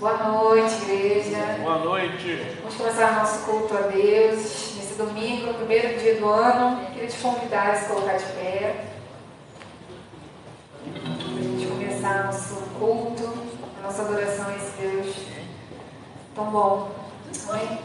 Boa noite, igreja. Boa noite. Vamos começar nosso culto a Deus nesse domingo, primeiro dia do ano. Queria te convidar a se colocar de pé para a gente começar nosso culto, a nossa adoração a esse Deus tão bom. Amém?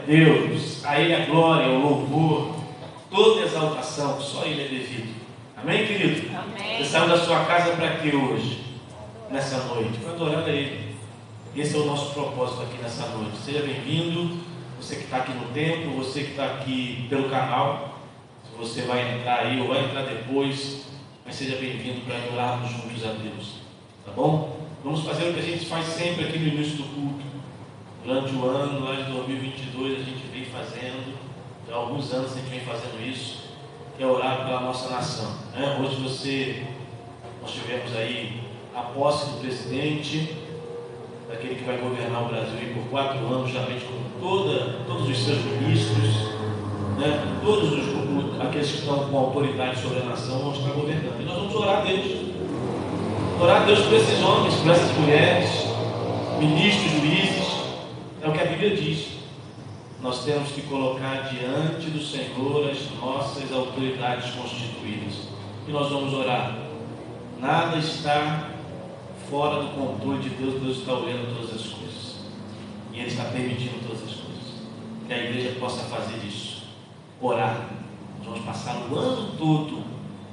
Deus, a Ele a glória, o louvor, toda exaltação, só Ele é devido. Amém, querido? Amém. Você saiu da sua casa para quê hoje? Nessa noite? Para adorar a Ele. Esse é o nosso propósito aqui nessa noite. Seja bem-vindo, você que está aqui no templo, você que está aqui pelo canal. Se você vai entrar aí ou vai entrar depois, mas seja bem-vindo para adorarmos juntos a Deus. Tá bom? Vamos fazer o que a gente faz sempre aqui no início do culto. Durante o ano, lá de 2022, a gente vem fazendo, há alguns anos a gente vem fazendo isso, que é orar pela nossa nação. Hoje nós tivemos aí a posse do presidente, daquele que vai governar o Brasil aí por 4 anos, justamente com todos os seus ministros, todos aqueles que estão com autoridade sobre a nação vão estar governando. E nós vamos orar a Deus. Orar a Deus por esses homens, por essas mulheres, ministros, juízes. É o que a Bíblia diz. Nós temos que colocar diante do Senhor as nossas autoridades constituídas. E nós vamos orar. Nada está fora do controle de Deus. Deus está olhando todas as coisas. E Ele está permitindo todas as coisas. Que a igreja possa fazer isso. Orar. Nós vamos passar o ano todo,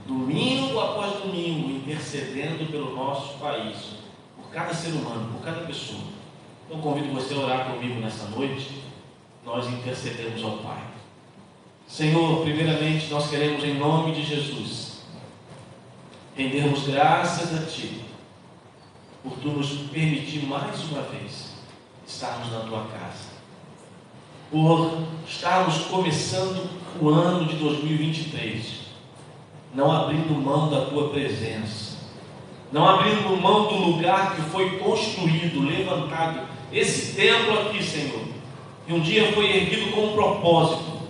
domingo após domingo, intercedendo pelo nosso país, por cada ser humano, por cada pessoa. Então convido você a orar comigo nessa noite. Nós intercedemos ao Pai. Senhor, primeiramente nós queremos, em nome de Jesus, rendermos graças a Ti, por Tu nos permitir mais uma vez estarmos na Tua casa, por estarmos começando o ano de 2023, não abrindo mão da Tua presença, não abrindo mão do lugar que foi construído, levantado, esse templo aqui, Senhor, que um dia foi erguido com um propósito,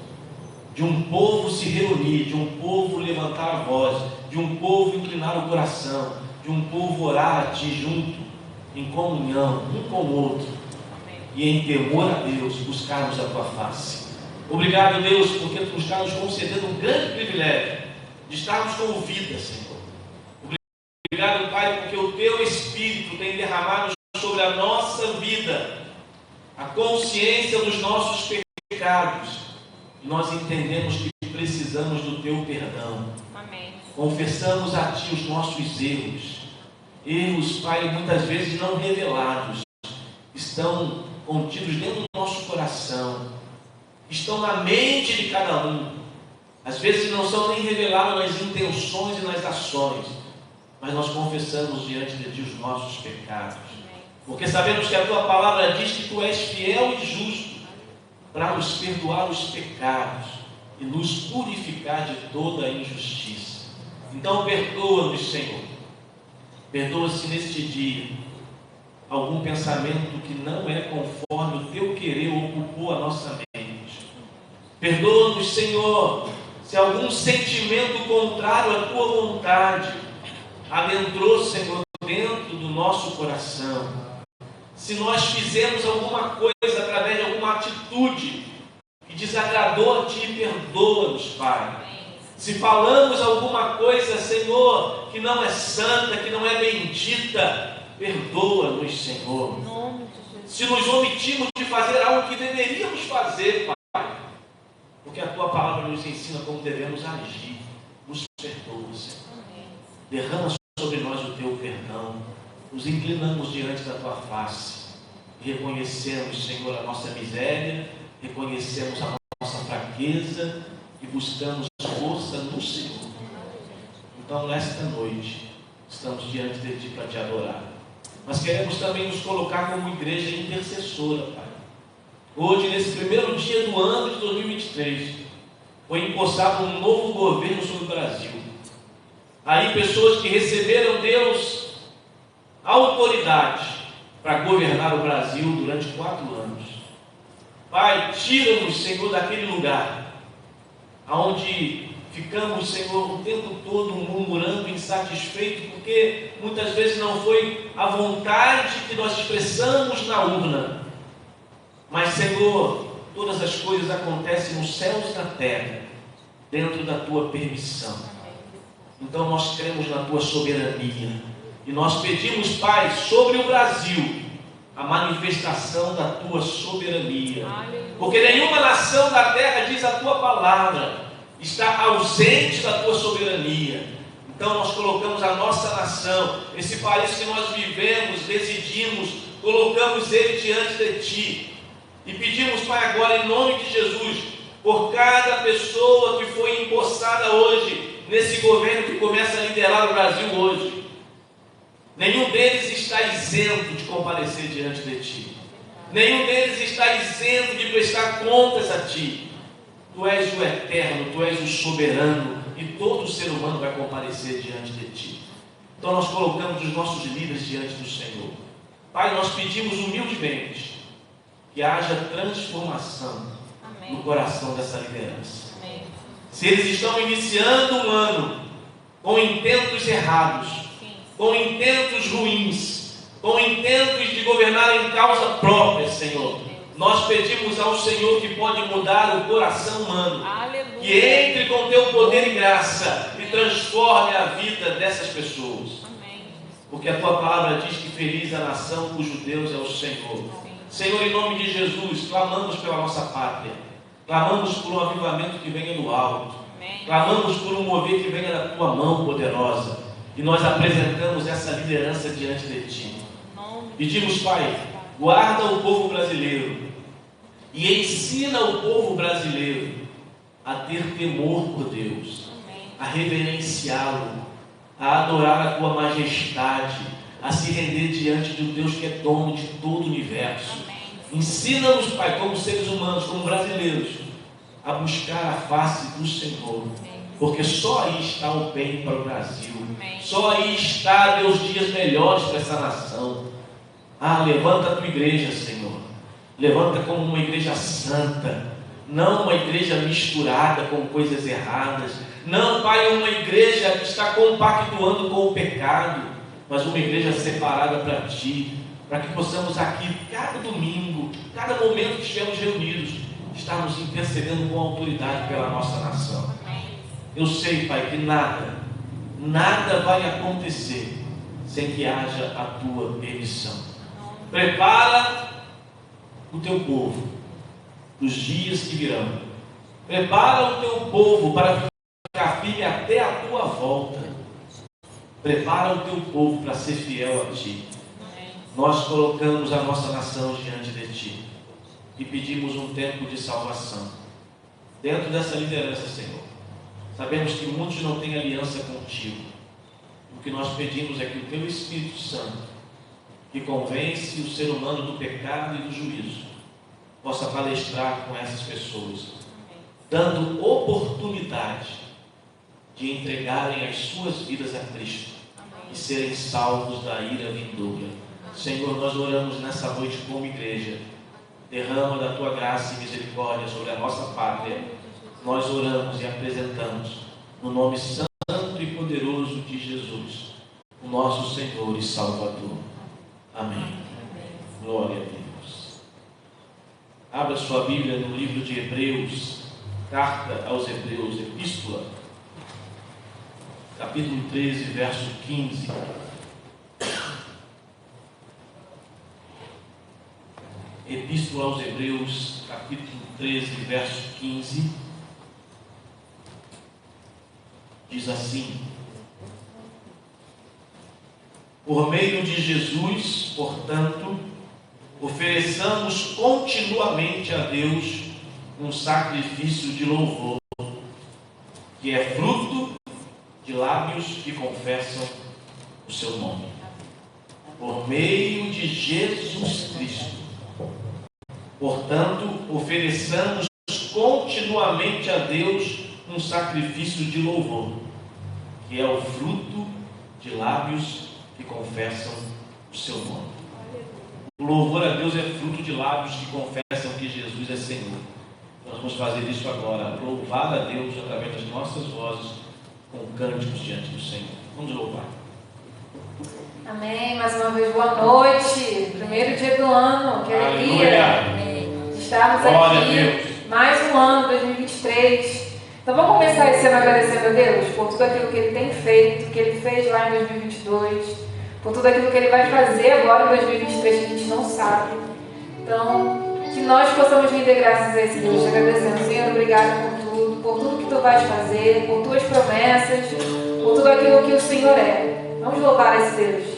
de um povo se reunir, de um povo levantar a voz, de um povo inclinar o coração, de um povo orar a Ti junto, em comunhão, um com o outro, e em temor a Deus, buscarmos a Tua face. Obrigado, Deus, porque Tu está nos concedendo um grande privilégio de estarmos com vida, Senhor. Obrigado, Pai, porque o Teu Espírito tem derramado sobre a nossa vida a consciência dos nossos pecados. E nós entendemos que precisamos do Teu perdão. Amém. Confessamos a Ti os nossos erros, Pai, muitas vezes não revelados, estão contidos dentro do nosso coração, estão na mente de cada um. Às vezes não são nem revelados nas intenções e nas ações, mas nós confessamos diante de Ti os nossos pecados, porque sabemos que a Tua palavra diz que Tu és fiel e justo para nos perdoar os pecados e nos purificar de toda a injustiça. Então perdoa-nos, Senhor. Perdoa-se neste dia algum pensamento que não é conforme o Teu querer ocupou a nossa mente. Perdoa-nos, Senhor, se algum sentimento contrário à Tua vontade adentrou, Senhor, dentro do nosso coração. Se nós fizemos alguma coisa através de alguma atitude que desagradou a Ti, perdoa-nos, Pai. Se falamos alguma coisa, Senhor, que não é santa, que não é bendita, perdoa-nos, Senhor. Se nos omitimos de fazer algo que deveríamos fazer, Pai, porque a Tua palavra nos ensina como devemos agir, nos perdoa, Senhor. Derrama sobre nós o Teu perdão. Nos inclinamos diante da Tua face, reconhecemos, Senhor, a nossa miséria, reconhecemos a nossa fraqueza e buscamos força no Senhor. Então, nesta noite, estamos diante de Ti para Te adorar, mas queremos também nos colocar como igreja intercessora, Pai. Hoje, nesse primeiro dia do ano de 2023, foi empossado um novo governo sobre o Brasil. Aí, pessoas que receberam Deus autoridade para governar o Brasil durante 4 anos. Pai, tira-nos, Senhor, daquele lugar onde ficamos, Senhor, o tempo todo murmurando, insatisfeitos, porque muitas vezes não foi a vontade que nós expressamos na urna. Mas, Senhor, todas as coisas acontecem nos céus e na terra, dentro da Tua permissão. Então nós cremos na Tua soberania. E nós pedimos, Pai, sobre o Brasil, a manifestação da Tua soberania. Porque nenhuma nação da terra, diz a Tua palavra, está ausente da Tua soberania. Então nós colocamos a nossa nação, esse país que nós vivemos, residimos, colocamos ele diante de Ti. E pedimos, Pai, agora em nome de Jesus, por cada pessoa que foi empossada hoje, nesse governo que começa a liderar o Brasil hoje, Nenhum deles está isento de comparecer diante de Ti. Nenhum deles está isento de prestar contas a Ti. Tu és o eterno, Tu és o soberano, e todo ser humano vai comparecer diante de Ti. Então nós colocamos os nossos líderes diante do Senhor. Pai, nós pedimos humildemente que haja transformação no coração dessa liderança. Amém. Se eles estão iniciando um ano com intentos errados, com intentos ruins, com intentos de governar em causa própria, Senhor, nós pedimos ao Senhor que pode mudar o coração humano. Aleluia. Que entre com Teu poder e graça e transforme a vida dessas pessoas. Amém. Porque a Tua palavra diz que feliz a nação cujo Deus é o Senhor. Amém. Senhor, em nome de Jesus, clamamos pela nossa pátria, clamamos por um avivamento que venha do alto, amém, clamamos por um mover que venha da Tua mão poderosa, e nós apresentamos essa liderança diante de Ti. Pedimos, Pai, guarda o povo brasileiro e ensina o povo brasileiro a ter temor por Deus, a reverenciá-lo, a adorar a Tua majestade, a se render diante de um Deus que é dono de todo o universo. Ensina-nos, Pai, como seres humanos, como brasileiros, a buscar a face do Senhor, porque só aí está o bem para o Brasil, só aí está, Deus, dias melhores para essa nação. Levanta a Tua igreja, Senhor, levanta como uma igreja santa, não uma igreja misturada com coisas erradas, não, Pai, uma igreja que está compactuando com o pecado, mas uma igreja separada para Ti, para que possamos aqui, cada domingo, cada momento que estivermos reunidos, estarmos intercedendo com autoridade pela nossa nação. Eu sei, Pai, que nada vai acontecer sem que haja a Tua permissão. Prepara o Teu povo para os dias que virão. Prepara o Teu povo para ficar firme até a Tua volta. Prepara o Teu povo para ser fiel a Ti. Nós colocamos a nossa nação diante de Ti e pedimos um tempo de salvação dentro dessa liderança, Senhor. Sabemos que muitos não têm aliança contigo. O que nós pedimos é que o Teu Espírito Santo, que convence o ser humano do pecado e do juízo, possa palestrar com essas pessoas, dando oportunidade de entregarem as suas vidas a Cristo e serem salvos da ira vindoura. Senhor, nós oramos nessa noite como igreja. Derrama da Tua graça e misericórdia sobre a nossa pátria. Nós oramos e apresentamos no nome santo e poderoso de Jesus, o nosso Senhor e Salvador. Amém. Glória a Deus. Abra sua Bíblia no livro de Hebreus, carta aos Hebreus, epístola, capítulo 13, verso 15. Epístola aos Hebreus, capítulo 13, verso 15, diz assim: por meio de Jesus, portanto, ofereçamos continuamente a Deus um sacrifício de louvor, que é fruto de lábios que confessam o Seu nome. Por meio de Jesus Cristo, portanto, ofereçamos continuamente a Deus um sacrifício de louvor, que é o fruto de lábios que confessam o Seu nome. O louvor a Deus é fruto de lábios que confessam que Jesus é Senhor. Nós vamos fazer isso agora, louvar a Deus através das nossas vozes, com cânticos diante do Senhor. Vamos louvar. Amém. Mais uma vez, boa noite. Primeiro dia do ano, que alegria estarmos Glória aqui. Mais um ano, 2023. Então vamos começar esse ano agradecendo a Deus por tudo aquilo que Ele tem feito, que Ele fez lá em 2022, por tudo aquilo que Ele vai fazer agora em 2023 que a gente não sabe. Então, que nós possamos render graças a esse Deus, te agradecendo. Senhor, obrigado por tudo que Tu vais fazer, por Tuas promessas, por tudo aquilo que o Senhor é. Vamos louvar esse Deus.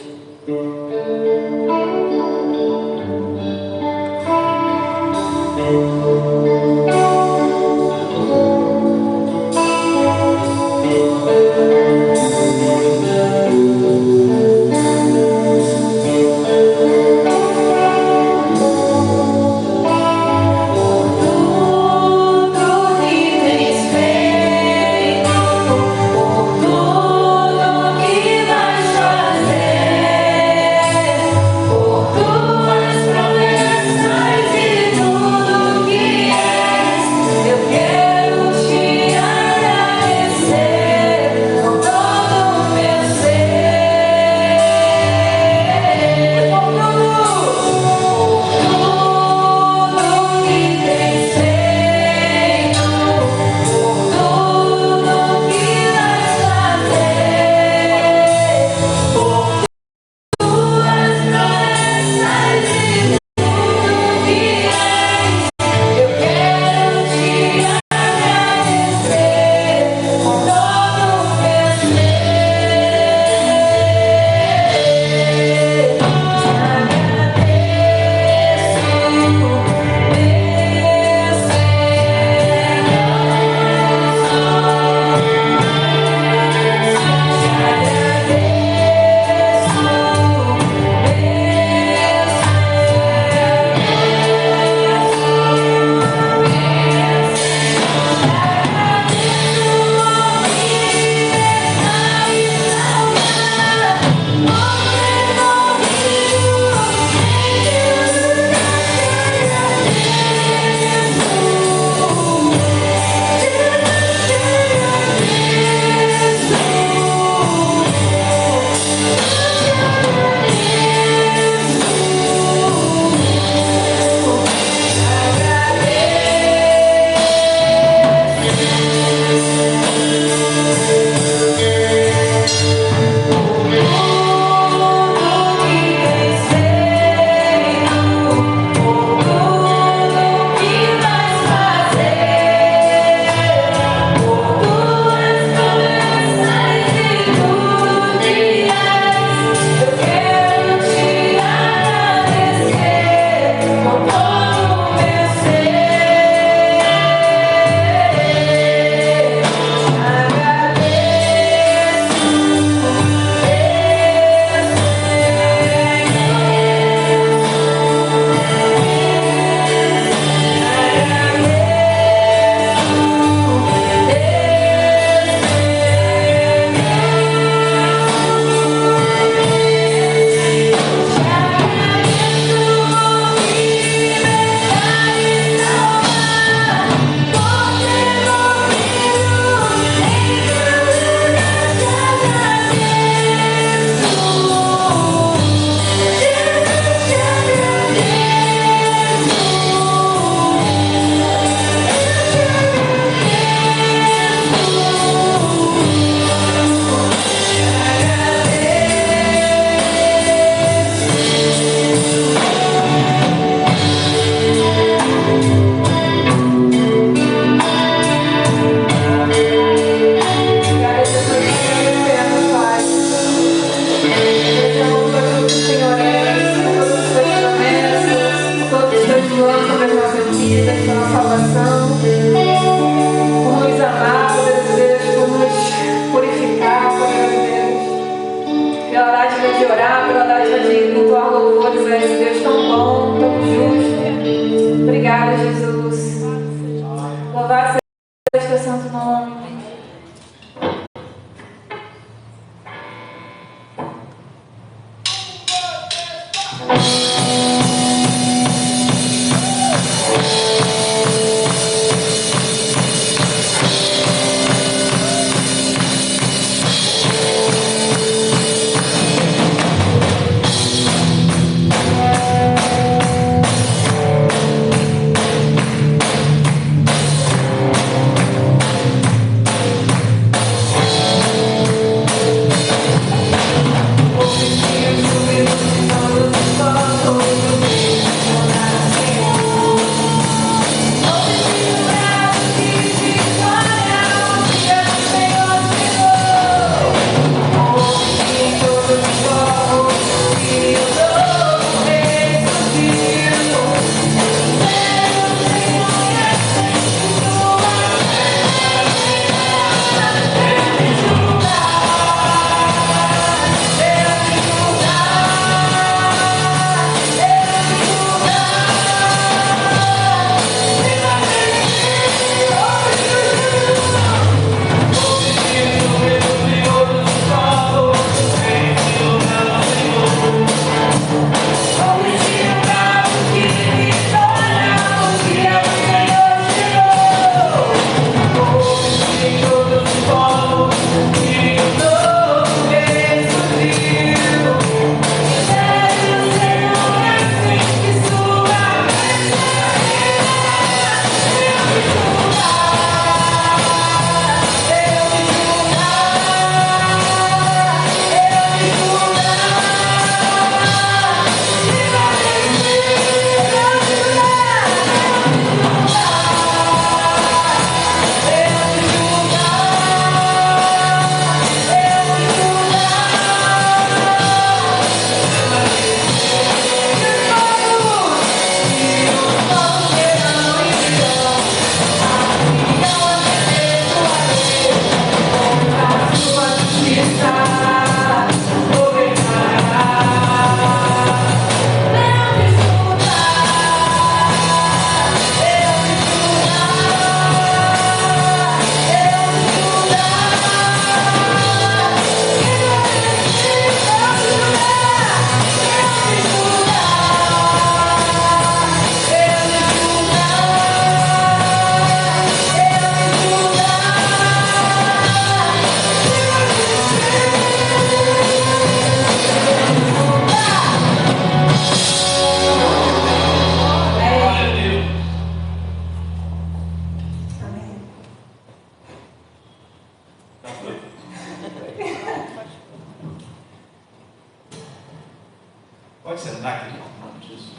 Pode sentar, querido, em nome de Jesus.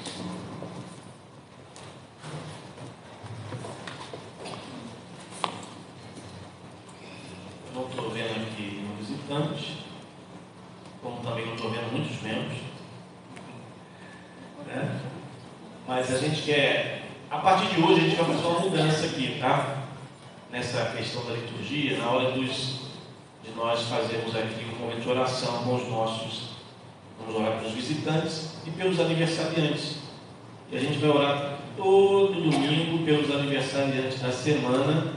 Eu não estou vendo aqui um visitante, como também não estou vendo muitos membros. Né? Mas a gente quer, a partir de hoje, a gente vai fazer uma mudança aqui, tá? Nessa questão da liturgia, na hora de nós fazermos aqui um momento de oração com os nossos, vamos orar pelos visitantes e pelos aniversariantes. E a gente vai orar todo domingo pelos aniversariantes da semana.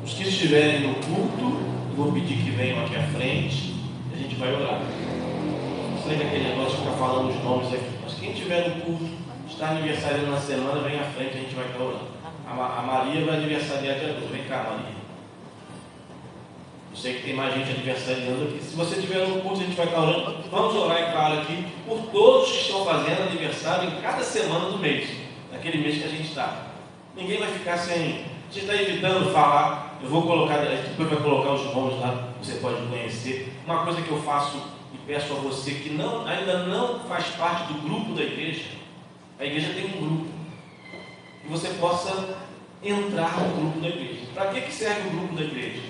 Os que estiverem no culto, eu vou pedir que venham aqui à frente e a gente vai orar. Não sei aquele negócio de ficar falando os nomes aqui, mas quem estiver no culto, está aniversariando na semana, vem à frente, a gente vai estar orando. A Maria vai aniversariar dia 12. Vem cá, Maria. Eu sei que tem mais gente aniversariando aqui. Se você estiver no curso, a gente vai estar orando. Vamos orar, é claro, aqui por todos que estão fazendo aniversário em cada semana do mês, naquele mês que a gente está. Ninguém vai ficar sem. A gente está evitando falar. Eu vou colocar, depois vai colocar os nomes lá, você pode conhecer. Uma coisa que eu faço e peço a você que ainda não faz parte do grupo da igreja. A igreja tem um grupo. Que você possa entrar no grupo da igreja. Para que serve o grupo da igreja?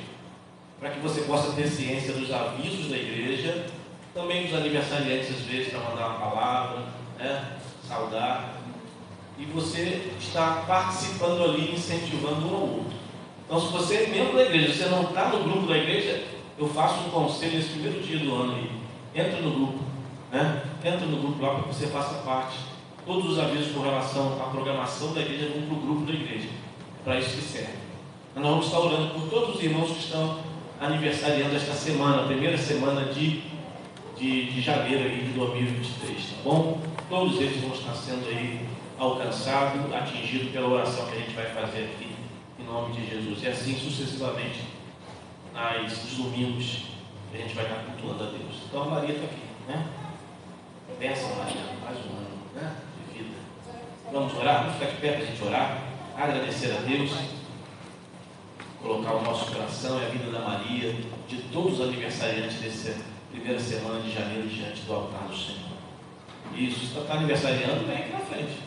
Para que você possa ter ciência dos avisos da igreja, também dos aniversariantes, às vezes, para mandar uma palavra, né? Saudar. E você está participando ali, incentivando um ao outro. Então, se você é membro da igreja, você não está no grupo da igreja, eu faço um conselho nesse primeiro dia do ano aí. Entra no grupo, né? Entra no grupo lá para que você faça parte. Todos os avisos com relação à programação da igreja vão para o grupo da igreja. É para isso que serve. Nós vamos estar orando por todos os irmãos que estão aniversariando esta semana, a primeira semana de janeiro aí, de 2023, tá bom? Todos eles vão estar sendo aí alcançados, atingidos pela oração que a gente vai fazer aqui, em nome de Jesus. E assim sucessivamente, nos domingos, que a gente vai estar cultuando a Deus. Então a Maria está aqui, né? Bênção, Maria, mais um ano, né? De vida. Vamos orar, vamos ficar de pé para a gente orar, agradecer a Deus, colocar o nosso coração e a vida da Maria, de todos os aniversariantes dessa primeira semana de janeiro diante do altar do Senhor. Isso, se está aniversariando, vem aqui na frente.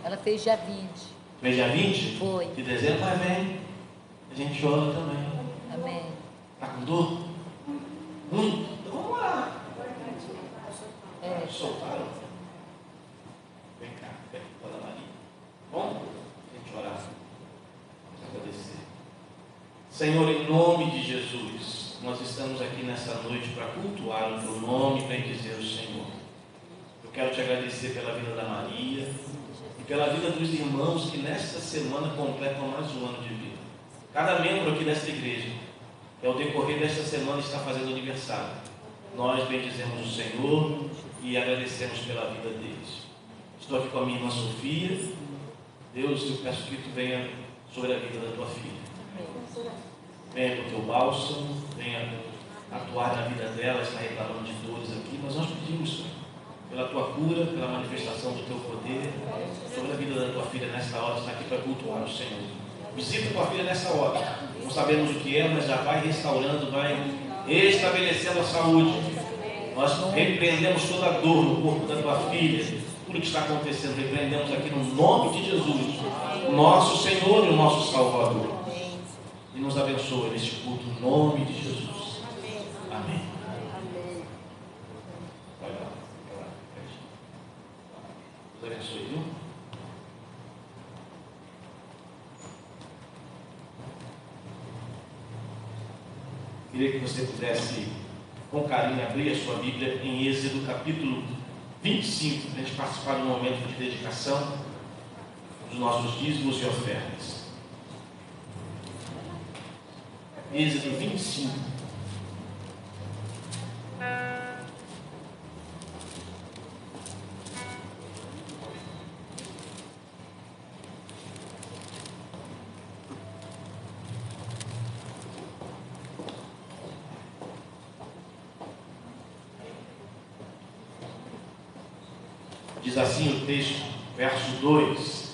Ela fez dia 20. Fez dia 20? Foi. De dezembro, mas vem. A gente chora também. Amém. Está com dor? Muito? Então vamos orar. Soltaram? Vem cá, toda Maria. Bom? A gente orar. Vamos agradecer. Senhor, em nome de Jesus, nós estamos aqui nessa noite para cultuar o teu nome e bendizer o Senhor. Eu quero te agradecer pela vida da Maria e pela vida dos irmãos que nesta semana completam mais um ano de vida. Cada membro aqui desta igreja, que ao decorrer desta semana está fazendo aniversário. Nós bendizemos o Senhor e agradecemos pela vida deles. Estou aqui com a minha irmã Sofia. Deus, eu peço que tu venha sobre a vida da tua filha. Venha com o teu bálsamo, venha atuar na vida dela, está reclamando de dores aqui, mas nós pedimos, Senhor, pela tua cura, pela manifestação do teu poder, sobre a vida da tua filha nesta hora, está aqui para cultuar o Senhor. Visita tua filha nessa hora. Não sabemos o que é, mas já vai restaurando, vai estabelecendo a saúde. Nós repreendemos toda a dor no corpo da tua filha, tudo que está acontecendo, repreendemos aqui no nome de Jesus, o nosso Senhor e o nosso Salvador. E nos abençoe neste culto, no nome de Jesus. Amém. Vai lá. Deus abençoe, viu? Queria que você pudesse, com carinho, abrir a sua Bíblia em Êxodo capítulo 25, para a gente participar de um momento de dedicação dos nossos dízimos e ofertas. Êxodo 25. Diz assim o texto, verso 2.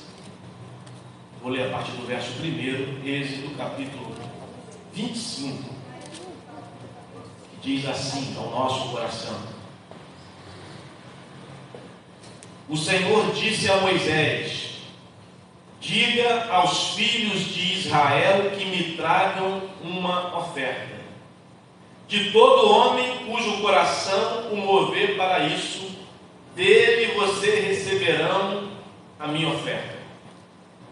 Vou ler a partir do verso 1, Êxodo capítulo 25. Que diz assim ao nosso coração: o Senhor disse a Moisés: diga aos filhos de Israel que me tragam uma oferta. De todo homem cujo coração o mover para isso, dele vocês receberão a minha oferta.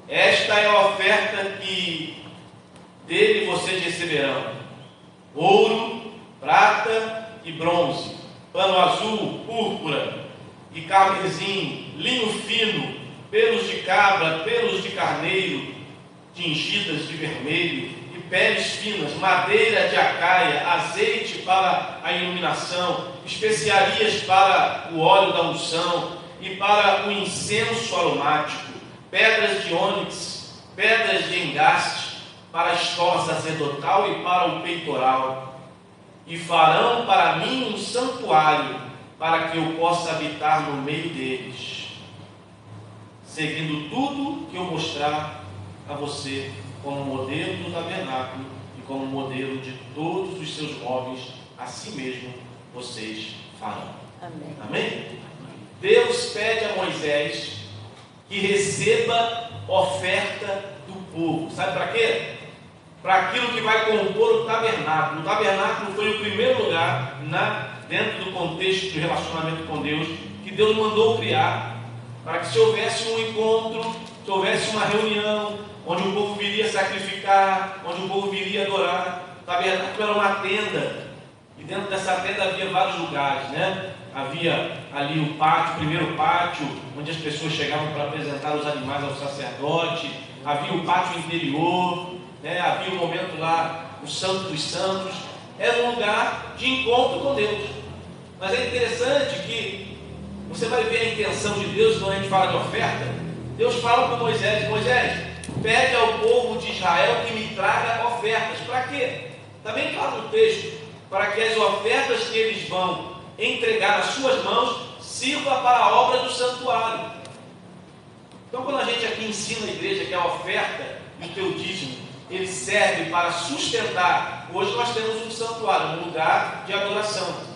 Esta é a oferta que dele vocês receberão: ouro, prata e bronze, pano azul, púrpura e carmesim, linho fino, pelos de cabra, pelos de carneiro, tingidas de vermelho, e peles finas, madeira de acaia, azeite para a iluminação, especiarias para o óleo da unção e para o incenso aromático, pedras de ônix, pedras de engaste, para a estola sacerdotal e para o peitoral. E farão para mim um santuário, para que eu possa habitar no meio deles, seguindo tudo que eu mostrar a você como modelo do tabernáculo e como modelo de todos os seus móveis, assim mesmo vocês farão. Amém. Amém? Deus pede a Moisés que receba oferta do povo. Sabe para quê? Para aquilo que vai compor o tabernáculo. O tabernáculo foi o primeiro lugar, dentro do contexto do relacionamento com Deus, que Deus mandou criar, para que se houvesse um encontro, se houvesse uma reunião, onde o povo viria sacrificar, onde o povo viria adorar. O tabernáculo era uma tenda, e dentro dessa tenda havia vários lugares, né? Havia ali o pátio, o primeiro pátio, onde as pessoas chegavam para apresentar os animais ao sacerdote. Havia o pátio interior, né? Havia o momento lá, o Santo dos Santos. Era um lugar de encontro com Deus. Mas é interessante que você vai ver a intenção de Deus quando a gente fala de oferta. Deus fala para Moisés: Moisés, pede ao povo de Israel que me traga ofertas. Para quê? Está bem claro no texto: para que as ofertas que eles vão entregar nas suas mãos sirva para a obra do santuário. Então, quando a gente aqui ensina a igreja que a oferta e o teu dízimo, ele serve para sustentar. Hoje nós temos um santuário, um lugar de adoração.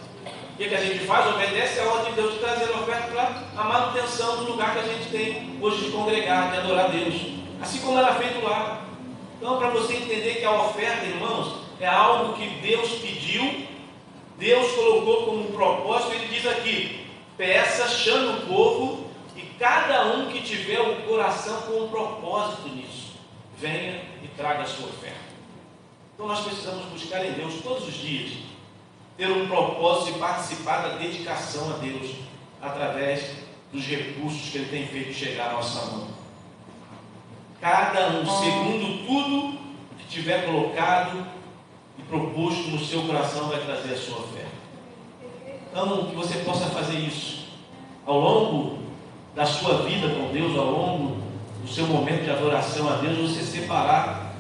O que a gente faz? Obedece a ordem de Deus de trazer a oferta para a manutenção do lugar que a gente tem hoje de congregar, de adorar a Deus. Assim como era feito lá. Então, para você entender que a oferta, irmãos, é algo que Deus pediu, Deus colocou como um propósito. Ele diz aqui: peça, chame o povo, e cada um que tiver o coração com um propósito nisso, venha e traga a sua oferta. Então nós precisamos buscar em Deus todos os dias, ter um propósito e participar da dedicação a Deus, através dos recursos que Ele tem feito chegar à nossa mão. Cada um, segundo tudo que tiver colocado e proposto no seu coração, vai trazer a sua oferta. Então, que você possa fazer isso ao longo da sua vida com Deus, ao longo do seu momento de adoração a Deus, você separar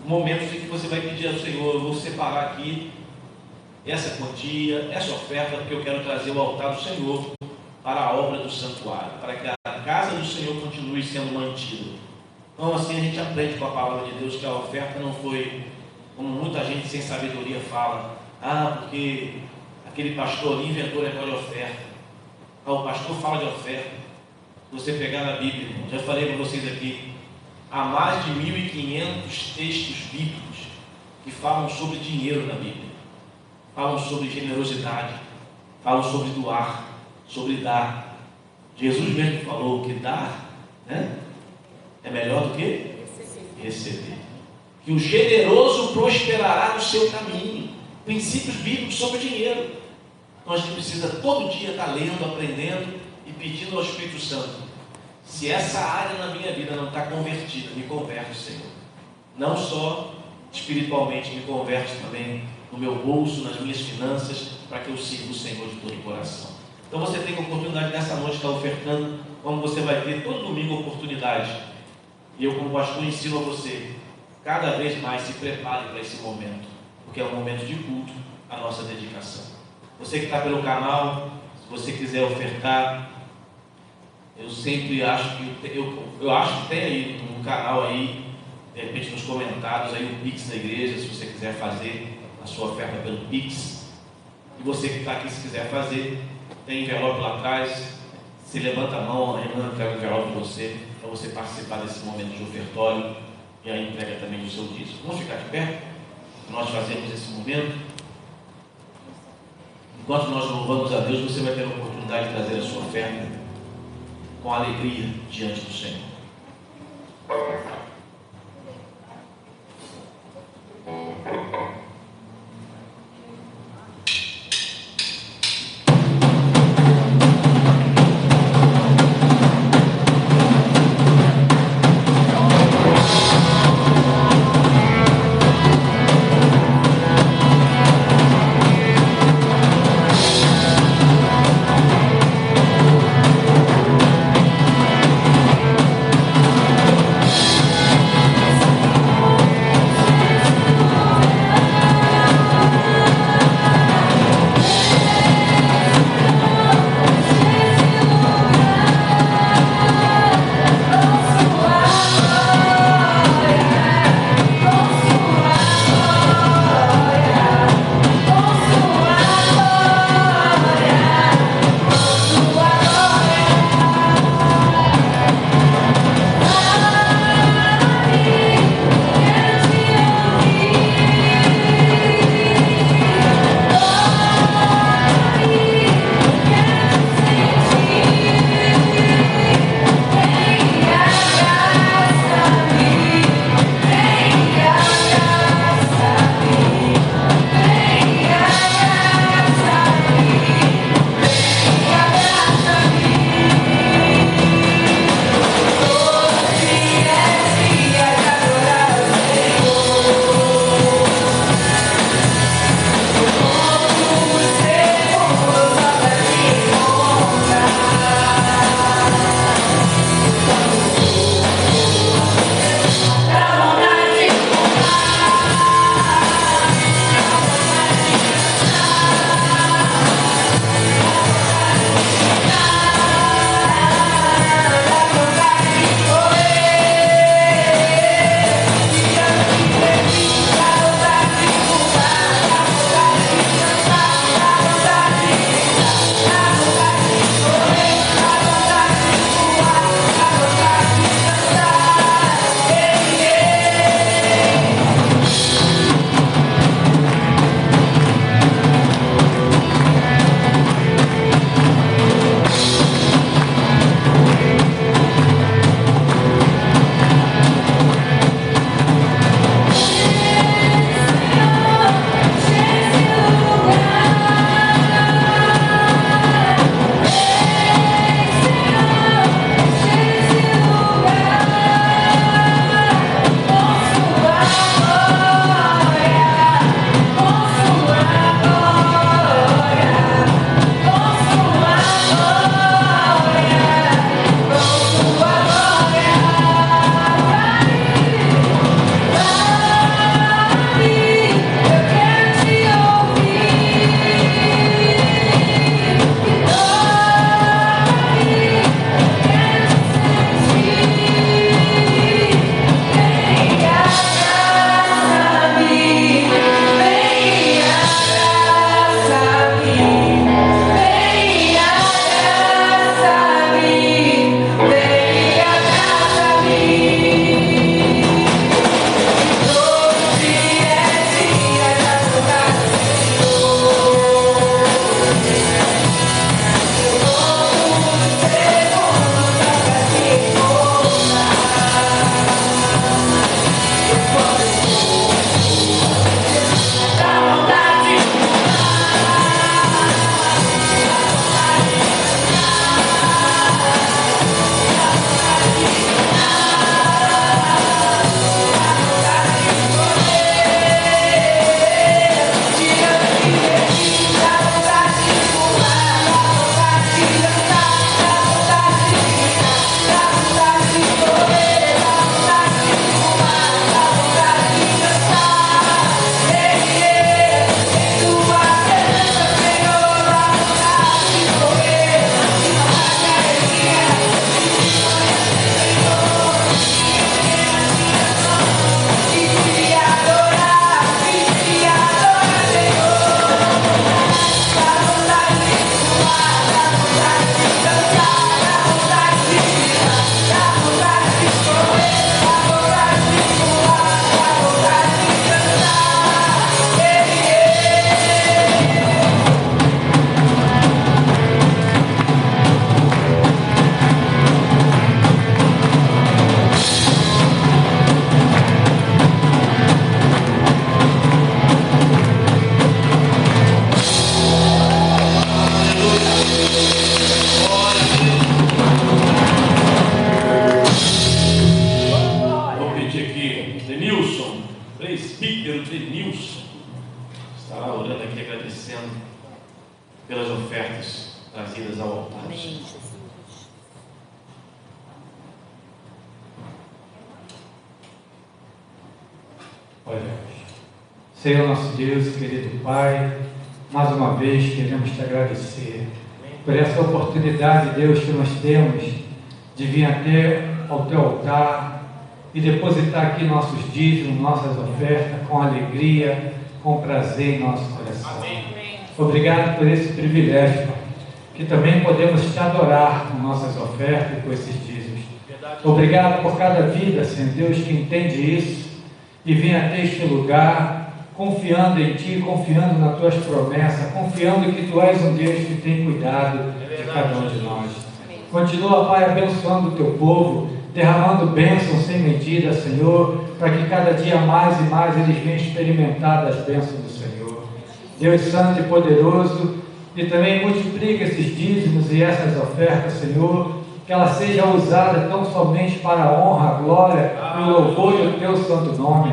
momentos em que você vai pedir ao Senhor: eu vou separar aqui essa quantia, essa oferta, porque eu quero trazer o altar do Senhor para a obra do santuário, para que a casa do Senhor continue sendo mantida. Então, assim a gente aprende com a palavra de Deus que a oferta não foi, como muita gente sem sabedoria fala: porque aquele pastor ali inventou o negócio de oferta. O pastor fala de oferta. Se você pegar na Bíblia, já falei para vocês aqui, há mais de 1.500 textos bíblicos que falam sobre dinheiro na Bíblia. Falam sobre generosidade, falam sobre doar, sobre dar. Jesus mesmo falou que dar, né, é melhor do que receber. Que o generoso prosperará no seu caminho. Princípios bíblicos sobre dinheiro. Então a gente precisa todo dia estar lendo, aprendendo e pedindo ao Espírito Santo: se essa área na minha vida não está convertida, me converte, Senhor. Não só espiritualmente, me converte também no meu bolso, nas minhas finanças, para que eu sirva o Senhor de todo o coração. Então você tem a oportunidade nessa noite de estar ofertando, como você vai ter todo domingo a oportunidade. E eu, como pastor, ensino a você: cada vez mais se prepare para esse momento, porque é um momento de culto, a nossa dedicação. Você que está pelo canal, se você quiser ofertar, eu sempre acho que eu acho que tem aí no canal aí, de repente nos comentários aí o Pix da igreja, se você quiser fazer a sua oferta pelo Pix. E você que está aqui, se quiser fazer, tem envelope lá atrás. Você levanta a mão, a Renan entrega o envelope para você participar desse momento de ofertório e a entrega também do seu dízimo. Vamos ficar de pé? Nós fazemos esse momento. Enquanto nós louvamos a Deus, você vai ter a oportunidade de trazer a sua oferta com alegria diante do Senhor. presbítero Denilson estará orando aqui, agradecendo pelas ofertas trazidas ao altar. Amém, Jesus. Oremos. Senhor nosso Deus, querido Pai, mais uma vez queremos te agradecer por essa oportunidade, Deus, que nós temos de vir até ao teu altar e depositar aqui nossos dízimos, nossas ofertas com alegria, com prazer em nosso coração. Amém. Obrigado por esse privilégio, Pai, que também podemos te adorar com nossas ofertas e com esses dízimos. Obrigado por cada vida, Senhor Deus, que entende isso e vem até este lugar confiando em Ti, confiando nas Tuas promessas, confiando que Tu és um Deus que tem cuidado de cada um de nós. Continua, Pai, abençoando o Teu povo, derramando bênçãos sem medida, Senhor, para que cada dia mais e mais eles venham experimentar das bênçãos do Senhor. Deus Santo e Poderoso, e também multiplica esses dízimos e essas ofertas, Senhor, que ela seja usada tão somente para a honra, a glória e o louvor do Teu santo nome.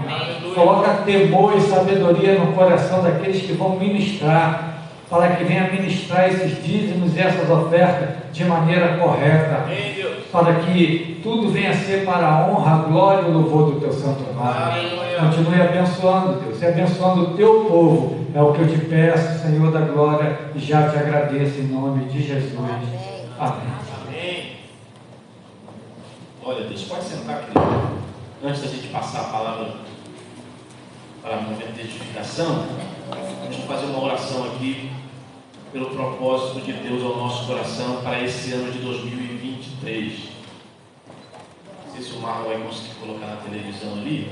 Coloca temor e sabedoria no coração daqueles que vão ministrar, para que venha ministrar esses dízimos e essas ofertas de maneira correta, para que tudo venha a ser para a honra, a glória e o louvor do Teu santo nome. Continue abençoando, Deus, e abençoando o Teu povo, é o que eu te peço, Senhor da glória, e já te agradeço em nome de Jesus. Amém. Olha, Deus, pode sentar, querido. Antes da gente passar a palavra para o momento de edificação, vamos fazer uma oração aqui pelo propósito de Deus ao nosso coração para esse ano de 2023. Não sei se o Marlon vai conseguir colocar na televisão ali.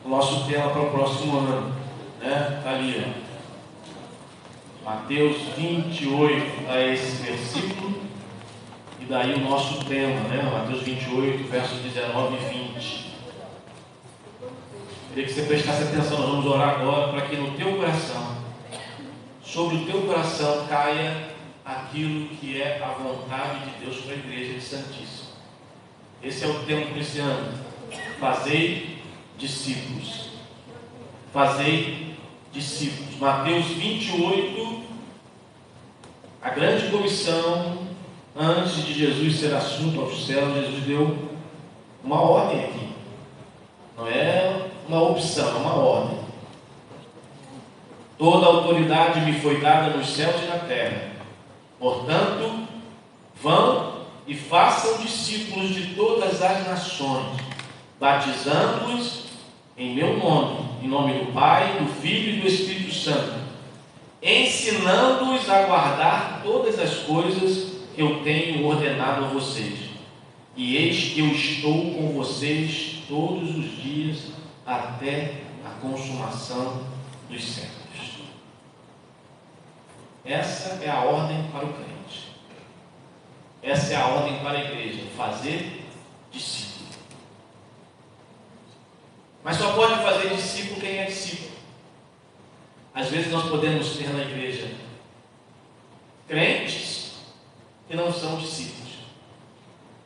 O nosso tema para o próximo ano, né? Está ali, ó. Mateus 28, está esse versículo. E daí o nosso tema, né? Mateus 28, versos 19 e 20. Queria que você prestasse atenção, nós vamos orar agora para que no teu coração, sobre o teu coração, caia aquilo que é a vontade de Deus para a igreja de Santíssimo. Esse é o tema para esse ano. Fazei discípulos. Fazei discípulos. Mateus 28, a grande comissão. Antes de Jesus ser assunto aos céus, Jesus deu uma ordem aqui. Não é uma opção, é uma ordem. Toda autoridade me foi dada nos céus e na terra. Portanto, vão e façam discípulos de todas as nações, batizando-os em meu nome, em nome do Pai, do Filho e do Espírito Santo, ensinando-os a guardar todas as coisas que eu tenho ordenado a vocês, e eis que eu estou com vocês todos os dias até a consumação dos séculos. Essa é a ordem para o crente. Essa é a ordem para a igreja: fazer discípulo. Mas só pode fazer discípulo quem é discípulo. Às vezes nós podemos ter na igreja crentes que não são discípulos,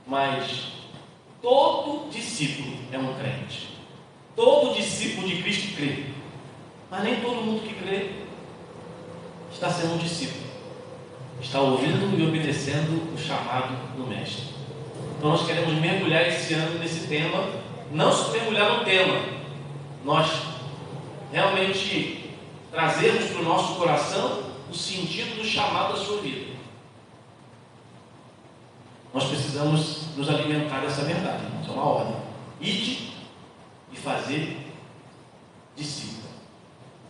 mas todo discípulo é um crente. Todo discípulo de Cristo crê, mas nem todo mundo que crê está sendo um discípulo, está ouvindo e obedecendo o chamado do Mestre. Então nós queremos mergulhar esse ano nesse tema, não só mergulhar no tema, nós realmente trazermos para o nosso coração o sentido do chamado da sua vida. Nós precisamos nos alimentar dessa verdade. Isso é uma ordem. Ide e fazer discípulos.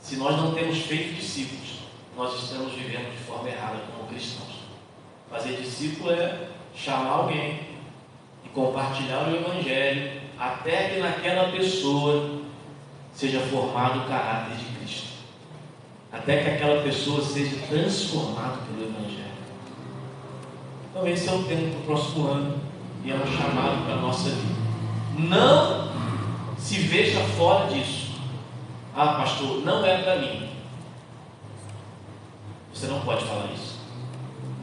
Se nós não temos feito discípulos, nós estamos vivendo de forma errada como cristãos. Fazer discípulo é chamar alguém e compartilhar o Evangelho até que naquela pessoa seja formado o caráter de Cristo. Até que aquela pessoa seja transformada pelo Evangelho. Então esse é o tema para o próximo ano e é um chamado para a nossa vida. Não se veja fora disso. Ah, pastor, não é para mim. Você não pode falar isso.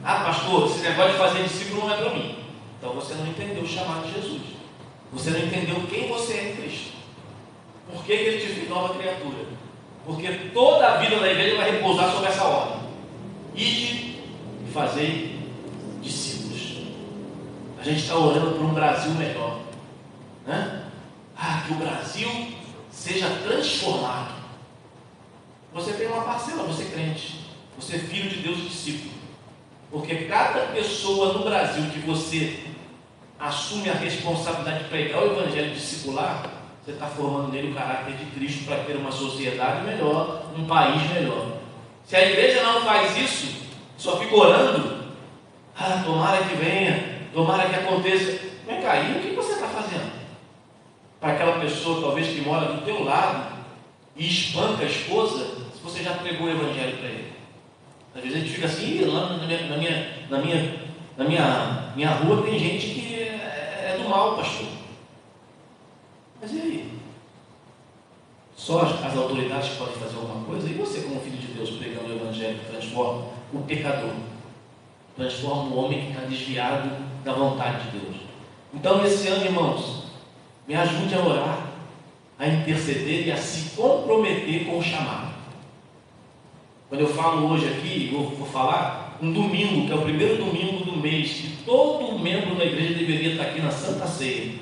Ah, pastor, esse negócio de fazer discípulo não é para mim. Então você não entendeu o chamado de Jesus. Você não entendeu quem você é em Cristo. Por que ele te fez nova criatura? Porque toda a vida da igreja vai repousar sobre essa ordem: ide e fazei discípulos. A gente está orando por um Brasil melhor, né? Que o Brasil seja transformado. Você tem uma parcela, você é crente, você é filho de Deus e discípulo. Porque cada pessoa no Brasil que você assume a responsabilidade de pregar o evangelho discipular, você está formando nele o caráter de Cristo para ter uma sociedade melhor, um país melhor. Se a igreja não faz isso, só fica orando, tomara que venha, tomara que aconteça. Vem cá, e o que você está fazendo? Para aquela pessoa talvez que mora do teu lado e espanca a esposa, se você já pregou o evangelho para ele. Às vezes a gente fica assim, lá na minha rua tem gente que é do mal, pastor. Mas e aí? Só as autoridades podem fazer alguma coisa? E você, como filho de Deus, pregando o evangelho, transforma o pecador, transforma o homem que está desviado da vontade de Deus. Então, esse ano, irmãos, me ajude a orar, a interceder e a se comprometer com o chamado. Quando eu falo hoje aqui, vou falar um domingo, que é o primeiro domingo do mês, que todo membro da igreja deveria estar aqui na Santa Ceia.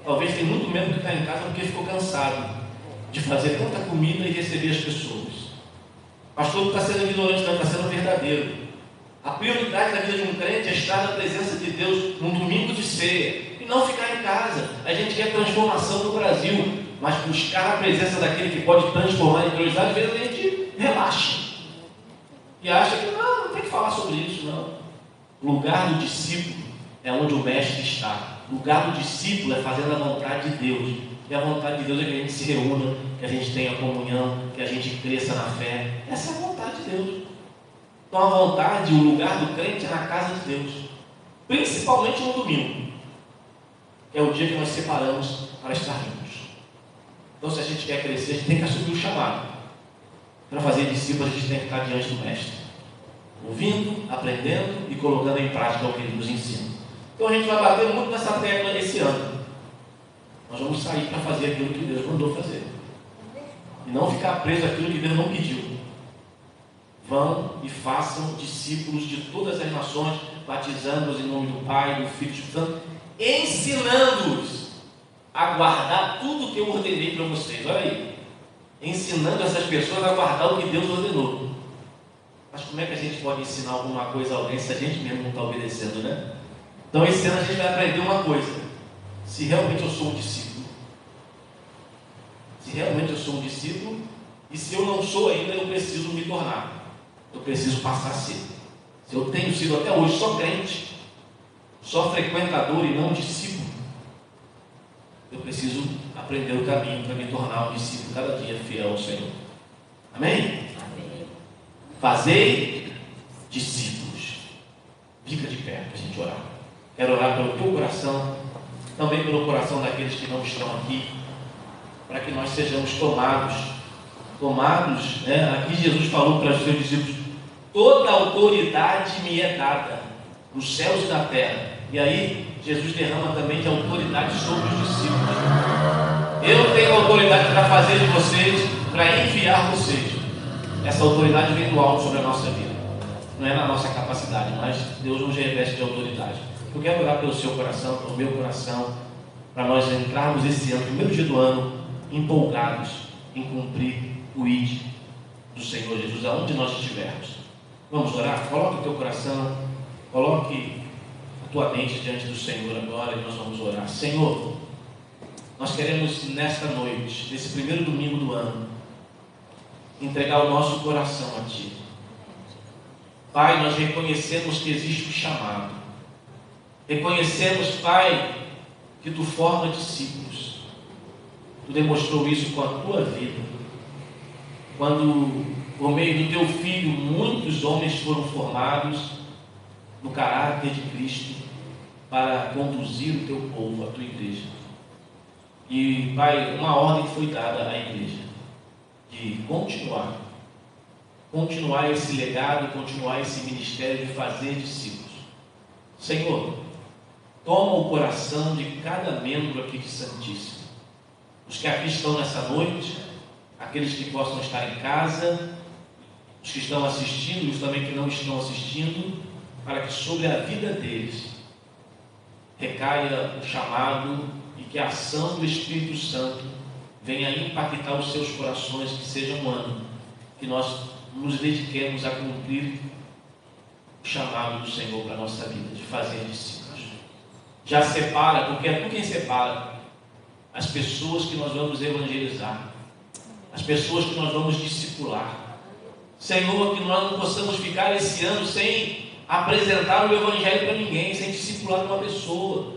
Talvez tenha muito membro que está em casa porque ficou cansado de fazer tanta comida e receber as pessoas. Pastor, não está sendo ignorante, não, está sendo verdadeiro. A prioridade da vida de um crente é estar na presença de Deus num domingo de ceia e não ficar em casa. A gente quer transformação no Brasil, mas buscar a presença daquele que pode transformar em Deus. Às vezes a gente relaxa e acha que não tem que falar sobre isso, não. O lugar do discípulo é onde o mestre está. O lugar do discípulo é fazendo a vontade de Deus. E a vontade de Deus é que a gente se reúna, que a gente tenha comunhão, que a gente cresça na fé. Essa é a vontade de Deus. Então a vontade, o lugar do crente é na casa de Deus. Principalmente no domingo, que é o dia que nós separamos para estar juntos. Então, se a gente quer crescer, a gente tem que assumir o chamado. Para fazer discípulos, a gente tem que estar diante do mestre, ouvindo, aprendendo e colocando em prática o que ele nos ensina. Então a gente vai bater muito nessa tecla esse ano. Nós vamos sair para fazer aquilo que Deus mandou fazer. E não ficar preso àquilo que Deus não pediu. Vão e façam discípulos de todas as nações, batizando-os em nome do Pai, do Filho e do Espírito Santo, ensinando-os a guardar tudo o que eu ordenei para vocês. Olha aí. Ensinando essas pessoas a guardar o que Deus ordenou. Mas como é que a gente pode ensinar alguma coisa a alguém se a gente mesmo não está obedecendo, né? Então esse ano a gente vai aprender uma coisa: se realmente eu sou um discípulo, se realmente eu sou um discípulo, e se eu não sou ainda, eu preciso me tornar, eu preciso passar a ser. Se eu tenho sido até hoje só crente, só frequentador e não discípulo, eu preciso aprender o caminho para me tornar um discípulo cada dia fiel ao Senhor. Amém? Amém. Fazei discípulos. Fica de pé para a gente orar. Quero orar pelo teu coração, também pelo coração daqueles que não estão aqui, para que nós sejamos tomados, né? Aqui Jesus falou para os seus discípulos: toda autoridade me é dada, nos céus e na terra. E aí Jesus derrama também de autoridade sobre os discípulos. Eu tenho autoridade para fazer de vocês, para enviar vocês. Essa autoridade vem do alto sobre a nossa vida. Não é na nossa capacidade, mas Deus nos reveste de autoridade. Eu quero orar pelo seu coração, pelo meu coração, para nós entrarmos esse ano, primeiro dia do ano, empolgados em cumprir o ID do Senhor Jesus, aonde nós estivermos. Vamos orar? Coloque o teu coração, coloque a tua mente diante do Senhor agora e nós vamos orar. Senhor, nós queremos nesta noite, nesse primeiro domingo do ano, entregar o nosso coração a Ti. Pai, nós reconhecemos que existe um chamado. Reconhecemos, Pai, que Tu forma discípulos. Tu demonstrou isso com a Tua vida. Quando, por meio do Teu Filho, muitos homens foram formados no caráter de Cristo para conduzir o Teu povo, a Tua igreja. E, Pai, uma ordem foi dada à igreja de continuar esse legado, continuar esse ministério de fazer discípulos. Senhor, toma o coração de cada membro aqui de Santíssimo. Os que aqui estão nessa noite, aqueles que possam estar em casa, os que estão assistindo, os também que não estão assistindo, para que sobre a vida deles recaia o chamado e que a ação do Espírito Santo venha impactar os seus corações, que seja um ano que nós nos dediquemos a cumprir o chamado do Senhor para a nossa vida, de fazer discípulos. Já separa, porque é tu quem separa as pessoas que nós vamos evangelizar, as pessoas que nós vamos discipular. Senhor, que nós não possamos ficar esse ano sem apresentar o Evangelho para ninguém, sem discipular uma pessoa,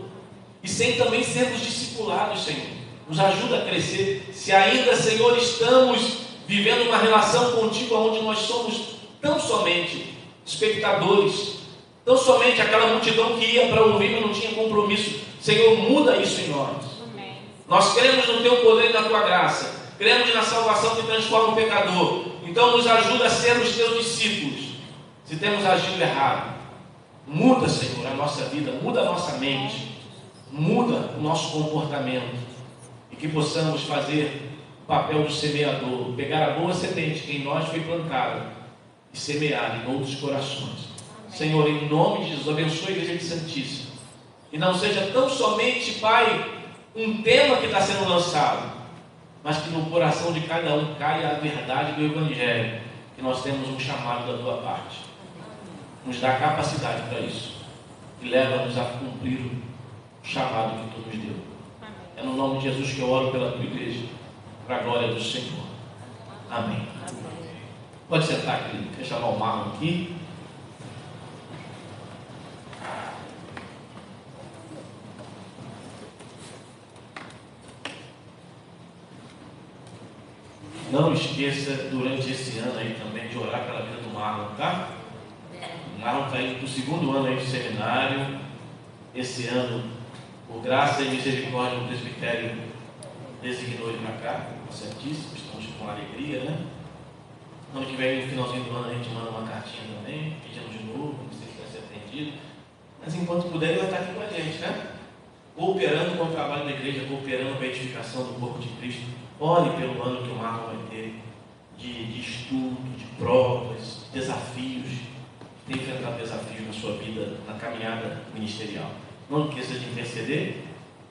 e sem também sermos discipulados, Senhor. Nos ajuda a crescer. Se ainda, Senhor, estamos vivendo uma relação contigo onde nós somos tão somente espectadores, tão somente aquela multidão que ia para ouvir, mas não tinha compromisso. Senhor, muda isso em nós. Amém. Nós cremos no teu poder e na tua graça. Cremos na salvação que transforma o pecador. Então nos ajuda a sermos teus discípulos. Se temos agido errado, muda, Senhor, a nossa vida, muda a nossa mente, muda o nosso comportamento, e que possamos fazer o papel do semeador, pegar a boa semente que em nós foi plantada e semear em outros corações. Senhor, em nome de Jesus, abençoe a Igreja Santíssima, e não seja tão somente, Pai, um tema que está sendo lançado, mas que no coração de cada um caia a verdade do Evangelho, que nós temos um chamado da tua parte. Nos dá capacidade para isso e leva-nos a cumprir o chamado que tu nos deu. É no nome de Jesus que eu oro pela tua igreja, para a glória do Senhor. Amém. Pode sentar, querido. Quer chamar o Marlon aqui? Não esqueça, durante esse ano aí também, de orar pela vida do Marlon, tá? O Marlon está indo para o segundo ano aí de seminário. Esse ano, por graça e misericórdia, o presbitério designou ele para cá, o Santíssimo. Estamos com alegria, né? Ano que vem, no finalzinho do ano, a gente manda uma cartinha também, pedindo de novo, não sei se vai ser atendido. Mas enquanto puder, ele vai estar aqui com a gente, né? Cooperando com o trabalho da igreja, cooperando com a edificação do corpo de Cristo. Ore pelo ano que o Marlon vai ter de estudo, de provas, de desafios. Tem enfrentado desafios na sua vida, na caminhada ministerial. Não esqueça de interceder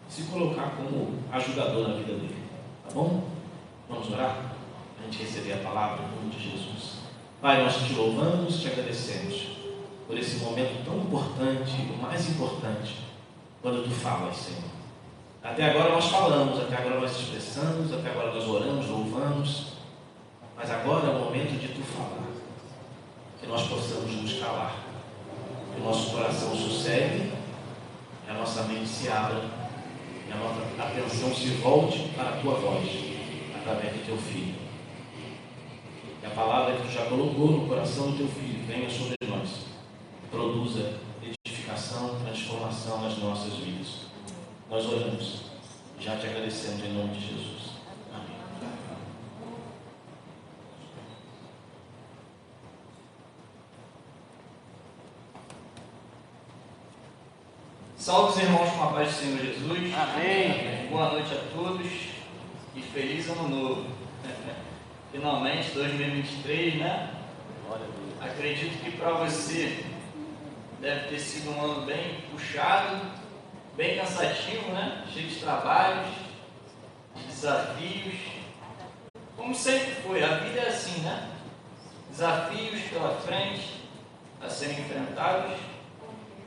e se colocar como ajudador na vida dele. Tá bom? Vamos orar? A gente receber a palavra em nome de Jesus. Pai, nós te louvamos, te agradecemos por esse momento tão importante, o mais importante, quando tu falas, Senhor. Até agora nós falamos, até agora nós expressamos, até agora nós oramos, louvamos, mas agora é o momento de tu falar, que nós possamos nos calar, que o nosso coração sossegue, que a nossa mente se abra, que a nossa atenção se volte para a tua voz, através do teu Filho. Que a palavra que tu já colocou no coração do teu Filho venha sobre nós, produza edificação, transformação nas nossas vidas. Nós oramos, já te agradecemos em nome de Jesus. Amém. Salve os irmãos com a paz do Senhor Jesus. Amém. Boa noite a todos e feliz ano novo. Finalmente, 2023, né? Acredito que para você deve ter sido um ano bem puxado, bem cansativo, né? Cheio de trabalhos, de desafios. Como sempre foi, a vida é assim, né? Desafios pela frente a serem enfrentados.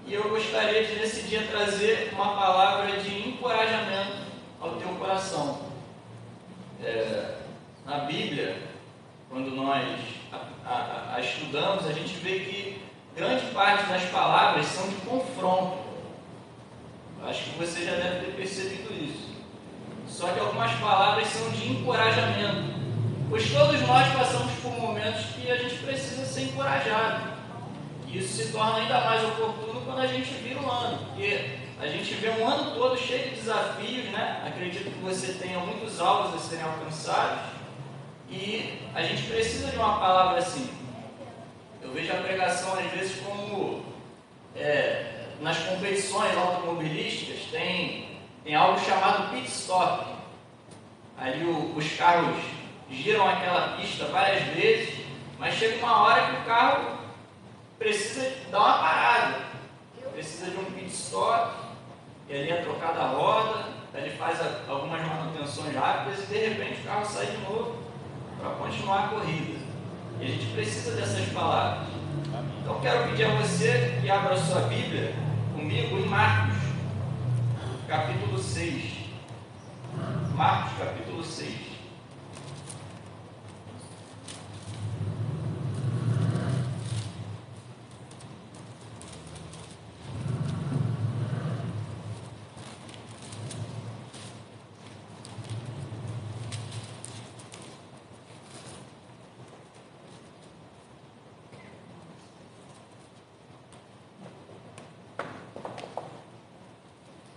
E eu gostaria de, nesse dia, trazer uma palavra de encorajamento ao teu coração. Na Bíblia, quando nós a estudamos, a gente vê que grande parte das palavras são de confronto. Acho que você já deve ter percebido isso. Só que algumas palavras são de encorajamento, pois todos nós passamos por momentos que a gente precisa ser encorajado. E isso se torna ainda mais oportuno quando a gente vira um ano, porque a gente vê um ano todo cheio de desafios, né? Acredito que você tenha muitos alvos a serem alcançados e a gente precisa de uma palavra assim. Eu vejo a pregação às vezes como nas competições automobilísticas tem algo chamado pit stop. ali os carros giram aquela pista várias vezes, mas chega uma hora que o carro precisa dar uma parada, precisa de um pit stop, e ali é trocada a roda, ele faz algumas manutenções rápidas e de repente o carro sai de novo para continuar a corrida. E a gente precisa dessas palavras. Então quero pedir a você que abra a sua Bíblia comigo em Marcos, capítulo 6. Marcos, capítulo 6.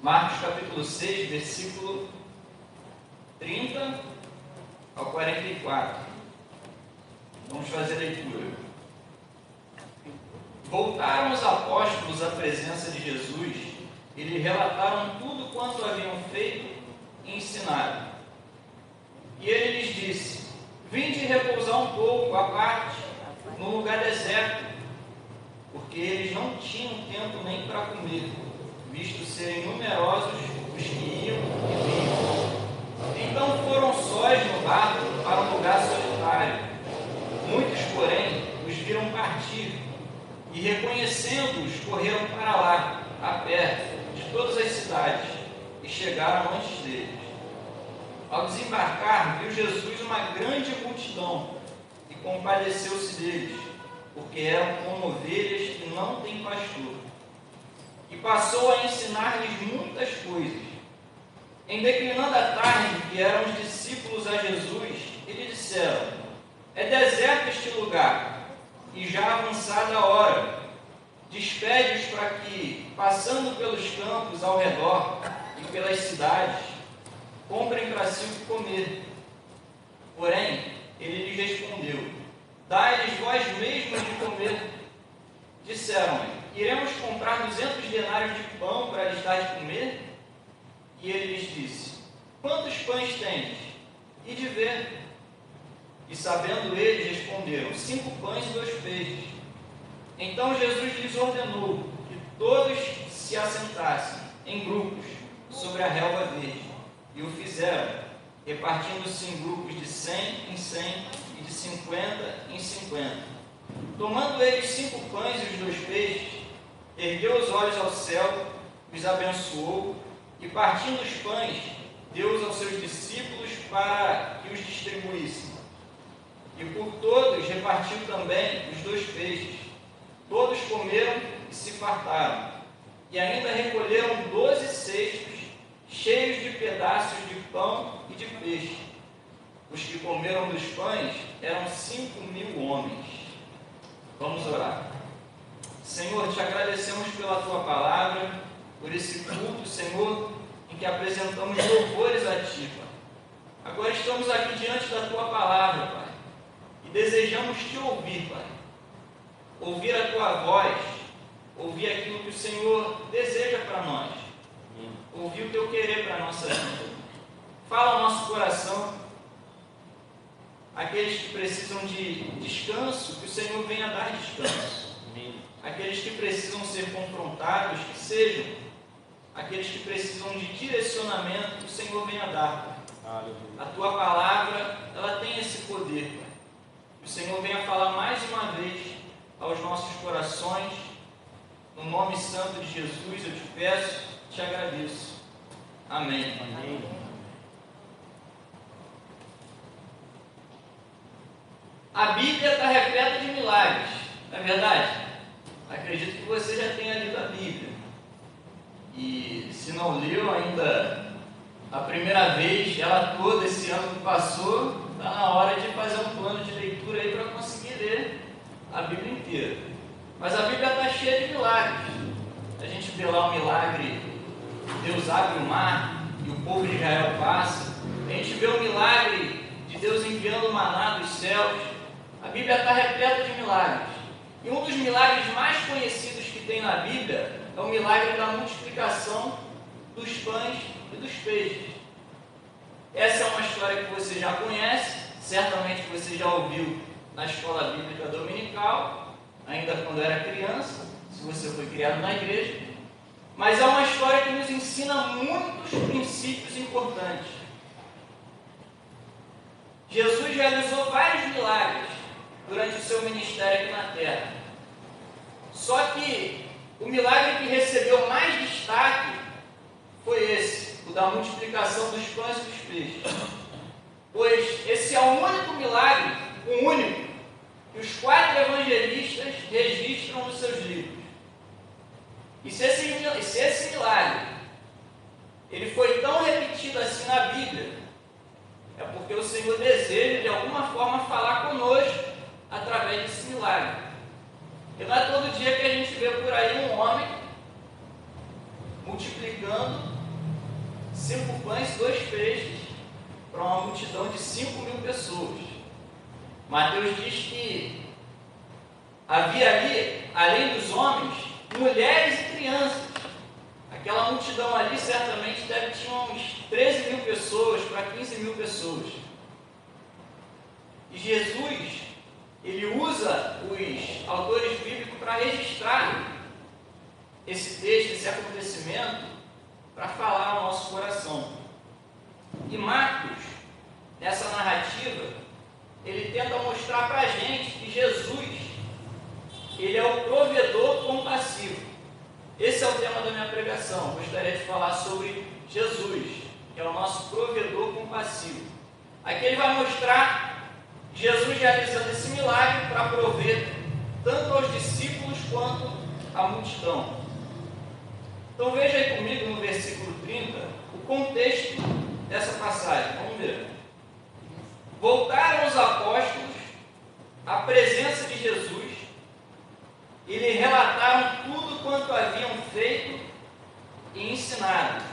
Marcos capítulo 6, versículo 30 ao 44. Vamos fazer a leitura. Voltaram os apóstolos à presença de Jesus e lhe relataram tudo quanto haviam feito e ensinado. E ele lhes disse: vinde repousar um pouco à parte, num lugar deserto, porque eles não tinham tempo nem para comer, visto serem numerosos os que iam e vinham. Então foram sós no barco para um lugar solitário. Muitos, porém, os viram partir, e reconhecendo-os, correram para lá, a pé, de todas as cidades, e chegaram antes deles. Ao desembarcar, viu Jesus uma grande multidão, e compadeceu-se deles, porque eram como ovelhas que não têm pastor. E passou a ensinar-lhes muitas coisas. Em declinando a tarde, vieram os discípulos a Jesus e lhe disseram: é deserto este lugar, e já avançada a hora. Despede-os para que, passando pelos campos ao redor e pelas cidades, comprem para si o que comer. Porém, ele lhes respondeu: dai-lhes vós mesmos de comer. Disseram-lhe: iremos comprar 200 denários de pão para lhes dar de comer? E ele lhes disse: quantos pães tendes? E de ver. E sabendo eles, responderam: 5 pães e 2 peixes. Então Jesus lhes ordenou que todos se assentassem em grupos sobre a relva verde. E o fizeram, repartindo-se em grupos de 100 em 100 e de 50 em 50. Tomando eles 5 pães e os 2 peixes, ergueu os olhos ao céu, os abençoou, e partindo os pães, deu-os aos seus discípulos para que os distribuíssem. E por todos repartiu também os 2 peixes. Todos comeram e se fartaram, e ainda recolheram 12 cestos cheios de pedaços de pão e de peixe. Os que comeram dos pães eram 5.000 homens. Vamos orar. Senhor, te agradecemos pela tua palavra, por esse culto, Senhor, em que apresentamos louvores a ti, Pai. Agora estamos aqui diante da tua palavra, Pai, e desejamos te ouvir, Pai. Ouvir a tua voz, ouvir aquilo que o Senhor deseja para nós, ouvir o teu querer para a nossa vida. Fala ao nosso coração. Aqueles que precisam de descanso, que o Senhor venha dar descanso. Aqueles que precisam ser confrontados, que sejam. Aqueles que precisam de direcionamento, que o Senhor venha dar. A tua palavra, ela tem esse poder, Pai. Que o Senhor venha falar mais uma vez aos nossos corações. No nome santo de Jesus, eu te peço, te agradeço. Amém. Amém. A Bíblia está repleta de milagres, não é verdade? Acredito que você já tenha lido a Bíblia. E se não leu ainda a primeira vez, ela toda esse ano que passou, está na hora de fazer um plano de leitura aí para conseguir ler a Bíblia inteira. Mas a Bíblia está cheia de milagres. A gente vê lá o milagre, Deus abre o mar e o povo de Israel passa. A gente vê o milagre de Deus enviando o maná dos céus. A Bíblia está repleta de milagres. E um dos milagres mais conhecidos que tem na Bíblia é o milagre da multiplicação dos pães e dos peixes. Essa é uma história que você já conhece, certamente você já ouviu na escola bíblica dominical, ainda quando era criança, se você foi criado na igreja, mas é uma história que nos ensina muitos princípios importantes. Jesus realizou vários milagres durante o seu ministério aqui na terra. Só que o milagre que recebeu mais destaque foi esse, o da multiplicação dos pães e dos peixes. Pois esse é o único milagre, o único, que os 4 evangelistas registram nos seus livros. E se esse milagre ele foi tão repetido assim na Bíblia, é porque o Senhor deseja de alguma forma falar conosco através desse milagre. E não é todo dia que a gente vê por aí um homem multiplicando 5 pães e 2 peixes para uma multidão de 5.000 pessoas. Mateus diz que havia ali, além dos homens, mulheres e crianças. Aquela multidão ali certamente deve ter uns 13.000 pessoas para 15.000 pessoas. E Jesus, ele usa os autores bíblicos para registrar esse texto, esse acontecimento, para falar ao nosso coração. E Marcos, nessa narrativa, ele tenta mostrar para a gente que Jesus, ele é o provedor compassivo. Esse é o tema da minha pregação. Gostaria de falar sobre Jesus, que é o nosso provedor compassivo. Aqui ele vai mostrar Jesus realizando esse milagre para prover tanto aos discípulos quanto à multidão. Então veja aí comigo no versículo 30 o contexto dessa passagem. Vamos ver. Voltaram os apóstolos à presença de Jesus e lhe relataram tudo quanto haviam feito e ensinado.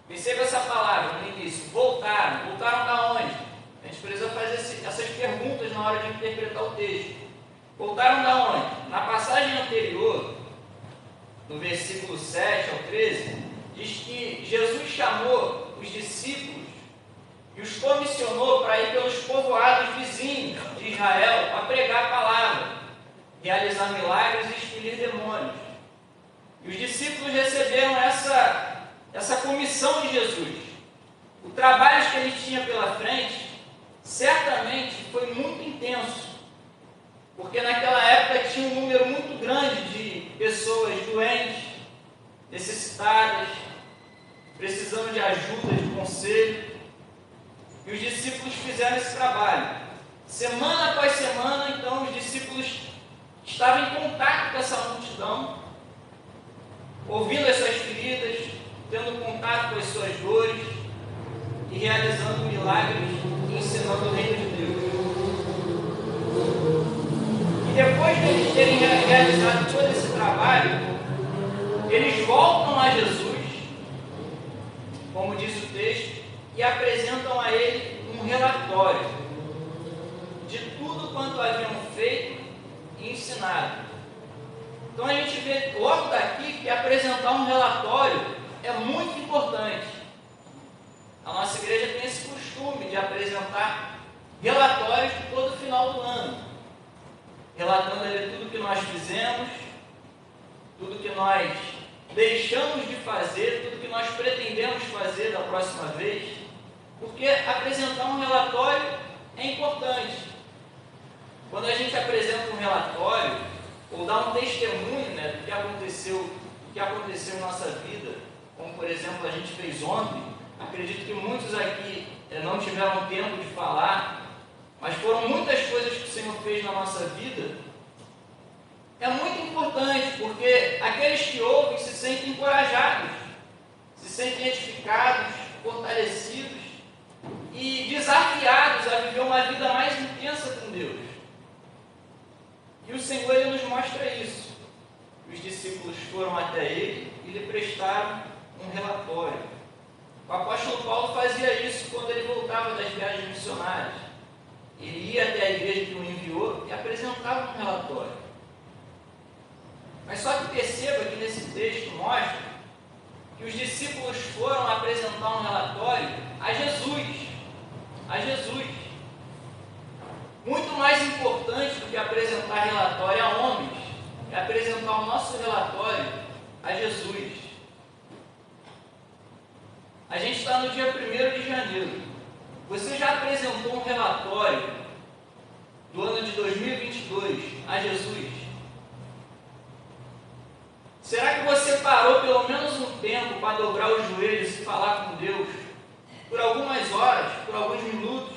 Perceba essa palavra no início. Voltaram. Voltaram da onde? A gente precisa fazer essas perguntas na hora de interpretar o texto. Voltaram da onde? Na passagem anterior, no versículo 7 ao 13, diz que Jesus chamou os discípulos e os comissionou para ir pelos povoados vizinhos de Israel a pregar a palavra, realizar milagres e expelir demônios. E os discípulos receberam essa comissão de Jesus. O trabalho que ele tinha pela frente certamente foi muito intenso, porque naquela época tinha um número muito grande de pessoas doentes, necessitadas, precisando de ajuda, de conselho. E os discípulos fizeram esse trabalho. Semana após semana, então, os discípulos estavam em contato com essa multidão, ouvindo as suas feridas, tendo contato com as suas dores e realizando milagres e ensinando o reino de Deus. E depois de eles terem realizado todo esse trabalho, eles voltam a Jesus, como diz o texto, e apresentam a ele um relatório de tudo quanto haviam feito e ensinado. Então a gente vê logo daqui que apresentar um relatório é muito importante. A nossa igreja tem esse costume de apresentar relatórios de todo final do ano, relatando ali tudo que nós fizemos, tudo que nós deixamos de fazer, tudo que nós pretendemos fazer da próxima vez, porque apresentar um relatório é importante. Quando a gente apresenta um relatório, ou dá um testemunho, do que aconteceu em nossa vida, como por exemplo a gente fez ontem, acredito que muitos aqui não tiveram tempo de falar, mas foram muitas coisas que o Senhor fez na nossa vida. É muito importante, porque aqueles que ouvem se sentem encorajados, se sentem edificados, fortalecidos e desafiados a viver uma vida mais intensa com Deus. E o Senhor, ele nos mostra isso. Os discípulos foram até ele e lhe prestaram um relatório. O apóstolo Paulo fazia isso quando ele voltava das viagens missionárias. Ele ia até a igreja que o enviou e apresentava um relatório. Mas só que perceba que nesse texto mostra que os discípulos foram apresentar um relatório a Jesus. a Jesus. Muito mais importante do que apresentar relatório a homens, é apresentar o nosso relatório a Jesus. A gente está no dia 1º de janeiro. Você já apresentou um relatório do ano de 2022 a Jesus? Será que você parou pelo menos um tempo para dobrar os joelhos e falar com Deus? Por algumas horas, por alguns minutos,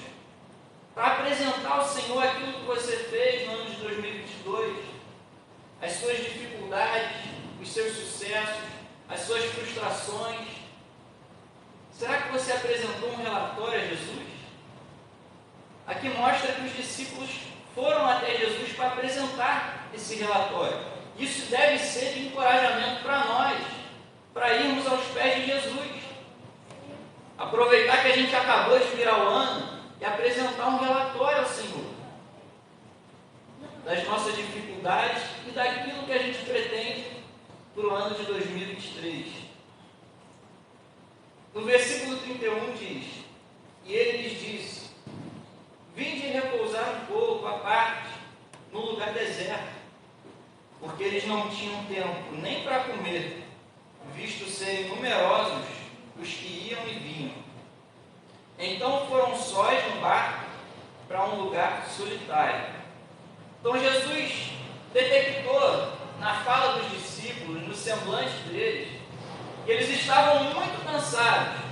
para apresentar ao Senhor aquilo que você fez no ano de 2022, as suas dificuldades, os seus sucessos, as suas frustrações. Será que você apresentou um relatório a Jesus? Aqui mostra que os discípulos foram até Jesus para apresentar esse relatório. Isso deve ser de encorajamento para nós, para irmos aos pés de Jesus. Aproveitar que a gente acabou de virar o ano e apresentar um relatório ao Senhor das nossas dificuldades e daquilo que a gente pretende para o ano de 2023. No versículo 31 diz: e ele lhes disse: vinde repousar um pouco à parte no lugar deserto, porque eles não tinham tempo nem para comer, visto serem numerosos os que iam e vinham. Então foram sós no barco para um lugar solitário. Então Jesus detectou na fala dos discípulos, no semblante deles, que eles estavam muito cansados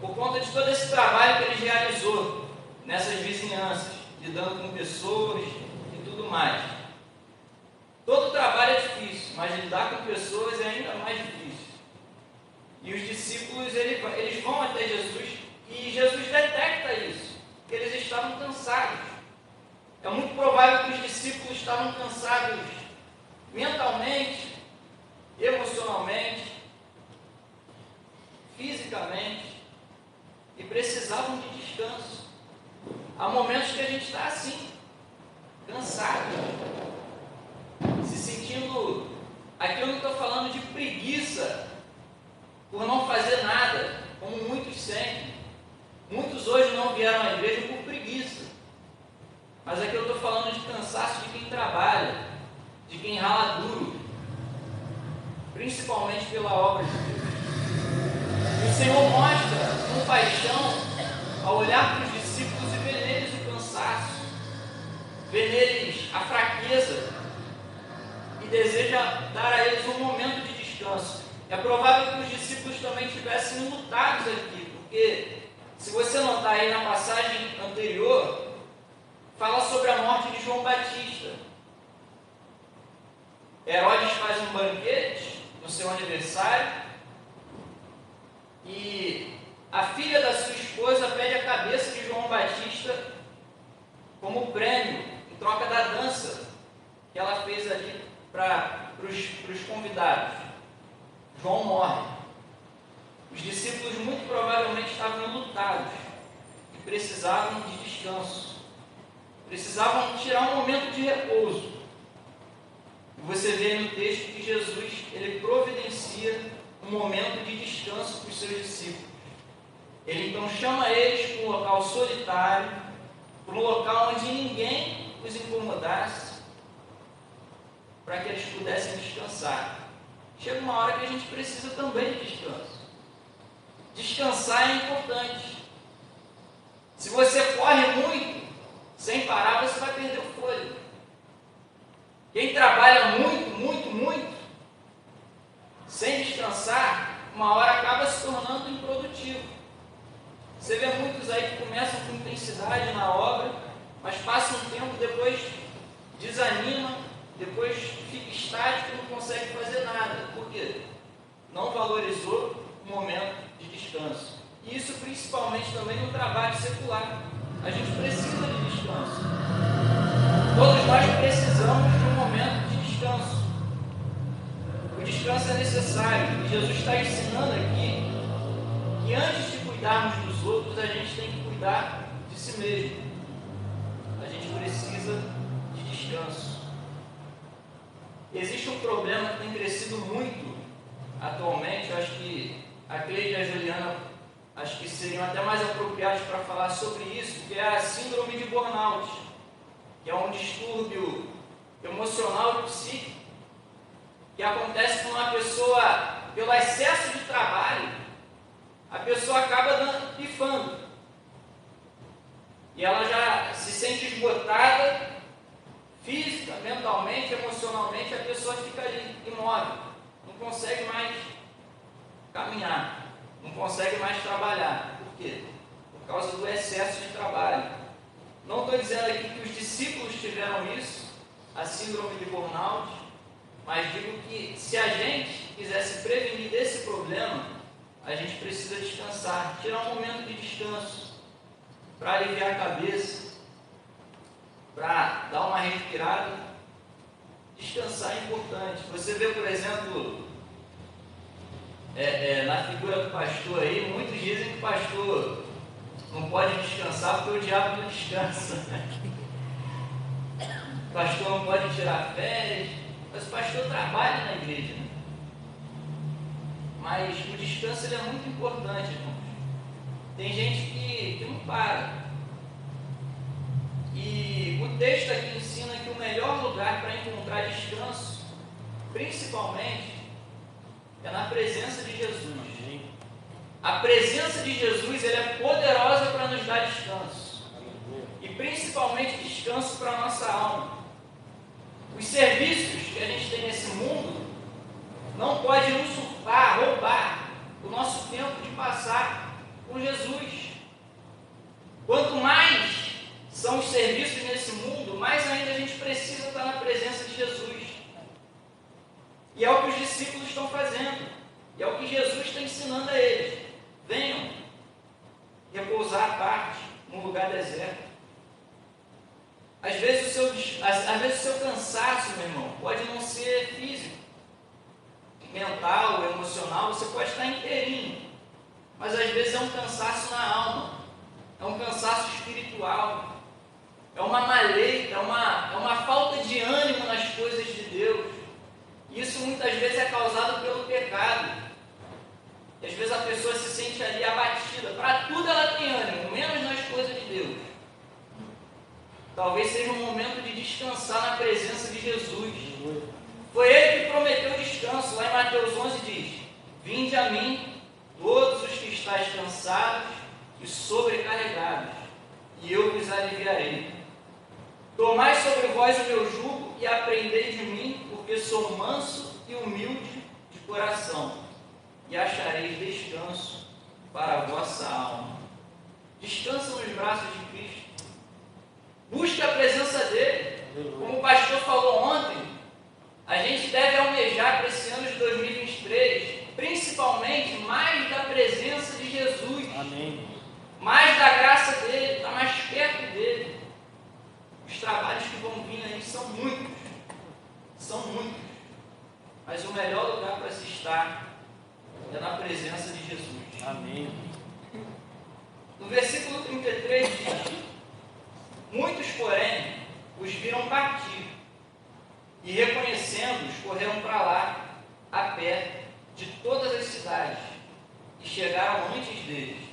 por conta de todo esse trabalho que ele realizou nessas vizinhanças, lidando com pessoas e tudo mais. Todo trabalho é difícil, mas lidar com pessoas é ainda mais difícil. E os discípulos, eles vão até Jesus e Jesus detecta isso, que eles estavam cansados. É muito provável que os discípulos estavam cansados mentalmente, emocionalmente, fisicamente, e precisavam de descanso. Há momentos que a gente está assim, cansado, se sentindo. Aqui eu não estou falando de preguiça por não fazer nada, como muitos sentem. Muitos hoje não vieram à igreja por preguiça. Mas aqui eu estou falando de cansaço de quem trabalha, de quem rala duro, principalmente pela obra de Deus. E o Senhor mostra compaixão ao olhar para os discípulos e ver neles o cansaço, ver neles a fraqueza e deseja dar a eles um momento de descanso. É provável que os discípulos também tivessem lutados aqui, porque se você notar aí na passagem anterior, fala sobre a morte de João Batista. Herodes faz um banquete no seu aniversário e a filha da sua esposa pede a cabeça de João Batista como prêmio, em troca da dança que ela fez ali para os convidados. João morre. Os discípulos muito provavelmente estavam lutados e precisavam de descanso. Precisavam tirar um momento de repouso. E você vê no texto que Jesus, ele providencia um momento de descanso para os seus discípulos. Ele então chama eles para um local solitário, para um local onde ninguém os incomodasse, para que eles pudessem descansar. Chega uma hora que a gente precisa também de descanso. Descansar é importante. Se você corre muito, sem parar, você vai perder o fôlego. Quem trabalha muito, sem descansar, uma hora acaba se tornando improdutivo. Você vê muitos aí que começam com intensidade na obra, mas passa um tempo, depois desanima, depois fica estático e não consegue fazer nada. Por quê? Não valorizou o momento de descanso. E isso principalmente também no trabalho secular. A gente precisa de descanso. Todos nós precisamos de um momento de descanso. O descanso é necessário. E Jesus está ensinando aqui que antes de cuidarmos dos outros, a gente tem que cuidar de si mesmo. A gente precisa de descanso. Existe um problema que tem crescido muito atualmente. Eu acho que a Cleide e a Juliana acho que seriam até mais apropriados para falar sobre isso, que é a síndrome de burnout, que é um distúrbio emocional e psíquico que acontece com uma pessoa, pelo excesso de trabalho, a pessoa acaba pifando. E ela já se sente esgotada, física, mentalmente, emocionalmente, a pessoa fica ali, imóvel, não consegue mais caminhar, não consegue mais trabalhar. Por quê? Por causa do excesso de trabalho. Não estou dizendo aqui que os discípulos tiveram isso, a síndrome de burnout, mas digo que se a gente quiser se prevenir desse problema, a gente precisa descansar, tirar um momento de descanso, para aliviar a cabeça, para dar uma respirada. Descansar é importante. Você vê, por exemplo, na figura do pastor aí, muitos dizem que o pastor não pode descansar porque o diabo não descansa. O pastor não pode tirar férias, mas o pastor trabalha na igreja. Né? Mas o descanso ele é muito importante, irmãos. Tem gente que não para. E o texto aqui ensina que o melhor lugar para encontrar descanso, principalmente, é na presença de Jesus. A presença de Jesus ele é poderosa para nos dar descanso. E principalmente descanso para a nossa alma. Os serviços que a gente tem nesse mundo não pode usurpar, roubar o nosso tempo de passar com Jesus. Quanto mais são os serviços nesse mundo, mais ainda a gente precisa estar na presença de Jesus. E é o que os discípulos estão fazendo. E é o que Jesus está ensinando a eles. Venham repousar à parte, num lugar deserto. Às vezes o seu cansaço, meu irmão, pode não ser físico, mental, emocional, você pode estar inteirinho. Mas às vezes é um cansaço na alma, é um cansaço espiritual, é uma maleita, é uma falta de ânimo nas coisas de Deus. Isso muitas vezes é causado pelo pecado. E às vezes a pessoa se sente ali abatida. Para tudo ela tem ânimo, menos nas coisas de Deus. Talvez seja um momento de descansar na presença de Jesus. Foi Ele que prometeu descanso. Lá em Mateus 11 diz: vinde a mim, todos os que estáis cansados e sobrecarregados, e eu vos aliviarei. Tomai sobre vós o meu jugo e aprendei de mim, porque sou manso e humilde de coração, e achareis descanso para a vossa alma. Descansa nos braços de Cristo. Busque a presença dEle. Como o pastor falou ontem, a gente deve almejar para esse ano de 2023, principalmente mais da presença de Jesus. Amém. Mais da graça dEle, estar mais perto dEle. Os trabalhos que vão vir aí são muitos. Mas o melhor lugar para se estar é na presença de Jesus. Amém. No versículo 33 diz: muitos, porém, os viram partir, e reconhecendo-os, correram para lá, a pé, de todas as cidades, e chegaram antes deles.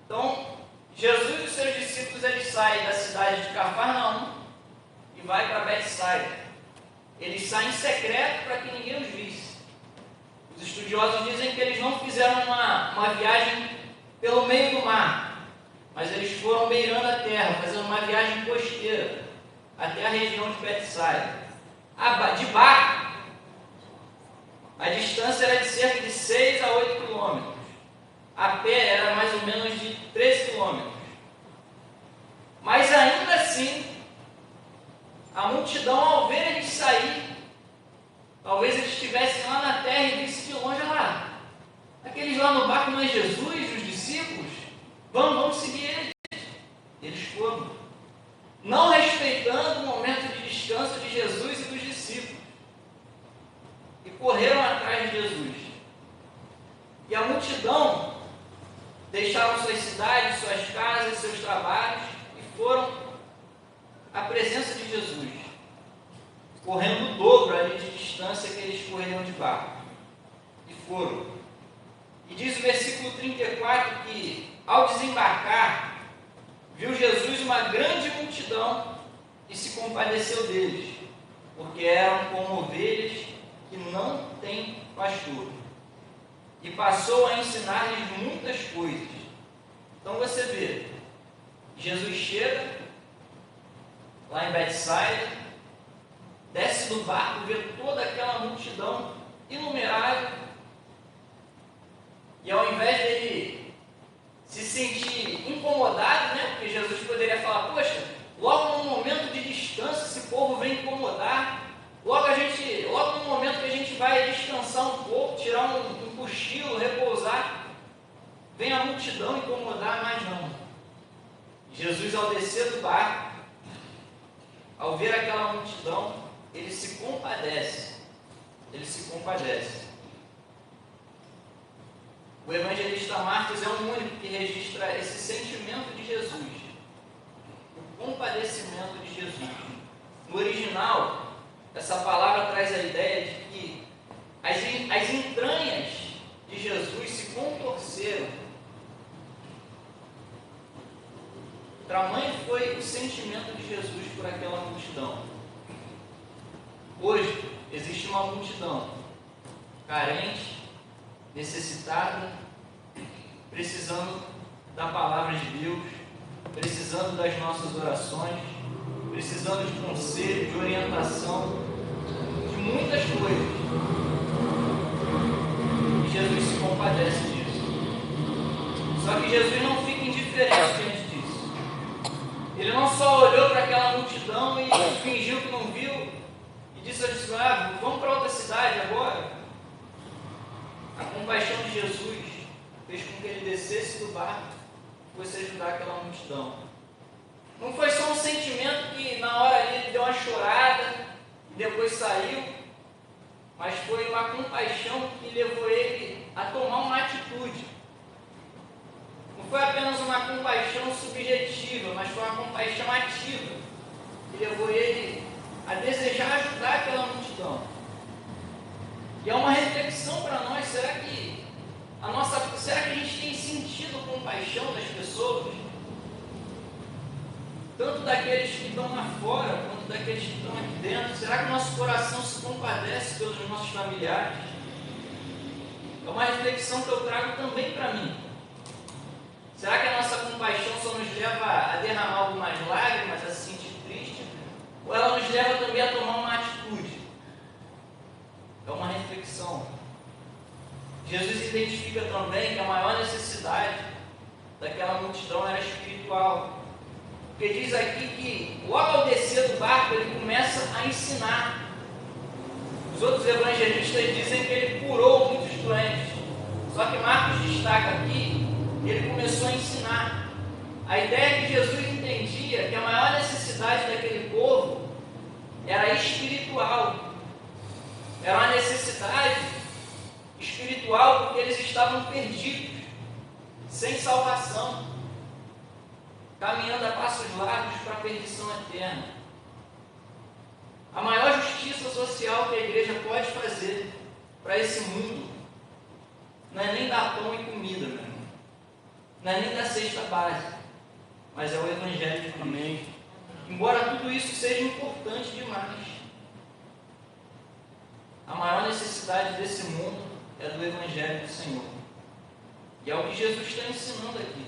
Então, Jesus e os seus discípulos, eles saem da cidade de Cafarnaum e vai para Betsaida. Eles saem em secreto para que ninguém os visse. Os estudiosos dizem que eles não fizeram uma viagem pelo meio do mar, mas eles foram beirando a terra, fazendo uma viagem costeira até a região de Betsaida. De barco, a distância era de cerca de 6 a 8 quilômetros. A pé era mais ou menos de 13 quilômetros. Mas ainda assim, a multidão, ao ver eles sair, talvez eles estivessem lá na terra e vissem de longe: lá, aqueles lá no barco não é Jesus, os discípulos? Vamos seguir eles. Eles foram, não respeitando o momento de descanso de Jesus e dos discípulos, e correram atrás de Jesus. E a multidão deixaram suas cidades, suas casas, seus trabalhos e foram à presença de Jesus, correndo o dobro ali de distância que eles correram de barco. E foram. E diz o versículo 34 que, ao desembarcar, viu Jesus uma grande multidão e se compadeceu deles, porque eram como ovelhas que não têm pastor. E passou a ensinar-lhes muitas coisas. Então você vê, Jesus chega lá em Betsaida, desce do barco, vê toda aquela multidão inumerável, e ao invés dele se sentir incomodado, né? Porque Jesus poderia falar, poxa, logo num momento de descanso esse povo vem incomodar, logo no momento que a gente vai descansar um pouco, tirar um cochilo, repousar, vem a multidão incomodar, mas não. Jesus, ao descer do barco, ao ver aquela multidão, ele se compadece. Ele se compadece. O evangelista Marcos é o único que registra esse sentimento de Jesus, o compadecimento de Jesus. No original, essa palavra traz a ideia de que as entranhas de Jesus se contorceram. Tamanho foi o sentimento de Jesus por aquela multidão. Hoje, existe uma multidão carente, necessitada, precisando da palavra de Deus, precisando das nossas orações, precisando de conselho, de orientação, de muitas coisas. E Jesus se compadece disso. Só que Jesus não fica indiferente diante disso. Ele não só olhou para aquela multidão e fingiu que não viu e disse ao discípulo, vamos para outra cidade agora. A compaixão de Jesus fez com que ele descesse do barco e fosse ajudar aquela multidão. Não foi só um sentimento que na hora ali ele deu uma chorada e depois saiu, mas foi uma compaixão que levou ele a tomar uma atitude. Não foi apenas uma compaixão subjetiva, mas foi uma compaixão ativa que levou ele a desejar ajudar aquela multidão. E é uma reflexão para nós, será que a gente tem sentido compaixão das pessoas? Tanto daqueles que estão lá fora, quanto daqueles que estão aqui dentro. Será que o nosso coração se compadece pelos nossos familiares? É uma reflexão que eu trago também para mim. Será que a nossa compaixão só nos leva a derramar algumas lágrimas, a se sentir triste? Ou ela nos leva também a tomar uma atitude? É uma reflexão. Jesus identifica também que a maior necessidade daquela multidão era espiritual. Porque diz aqui que logo ao descer do barco ele começa a ensinar. Os outros evangelistas dizem que ele curou muitos doentes. Só que Marcos destaca aqui que ele começou a ensinar. A ideia é que Jesus entendia que a maior necessidade daquele povo era espiritual. Era uma necessidade espiritual porque eles estavam perdidos, sem salvação, caminhando a passos largos para a perdição eterna. A maior justiça social que a igreja pode fazer para esse mundo não é nem dar pão e comida, meu irmão. Não é nem dar cesta básica, mas é o Evangelho de Cristo. Embora tudo isso seja importante demais, a maior necessidade desse mundo é do Evangelho do Senhor. E é o que Jesus está ensinando aqui.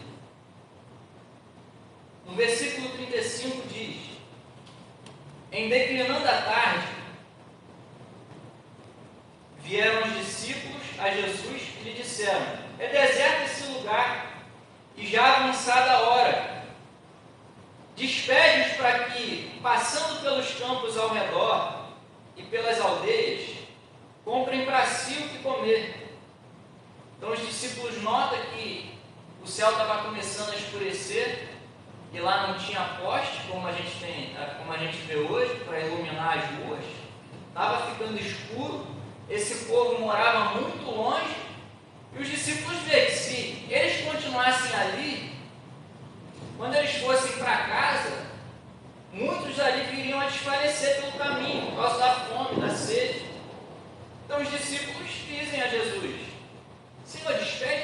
No versículo 35 diz: em declinando a tarde, vieram os discípulos a Jesus e lhe disseram: é deserto esse lugar e já avançada a hora. Despede-os para que, passando pelos campos ao redor e pelas aldeias, comprem para si o que comer. Então os discípulos notam que o céu estava começando a escurecer e lá não tinha poste, como a gente vê hoje, para iluminar as ruas. Estava ficando escuro, esse povo morava muito longe, e os discípulos veem que se eles continuassem ali, quando eles fossem para casa, muitos ali viriam a desfalecer pelo caminho, por causa da fome, da sede. Então os discípulos dizem a Jesus: Senhor, despede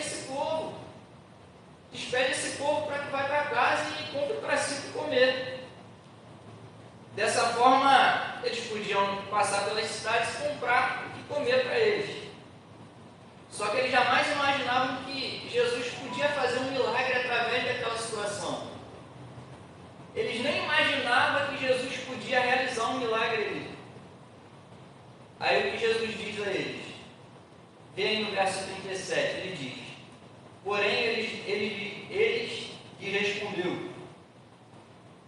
Dessa forma, eles podiam passar pelas cidades e comprar o que comer para eles. Só que eles jamais imaginavam que Jesus podia fazer um milagre através daquela situação. Eles nem imaginavam que Jesus podia realizar um milagre ali. Aí o que Jesus diz a eles? Vê aí no verso 37, ele diz: porém eles lhe respondeu: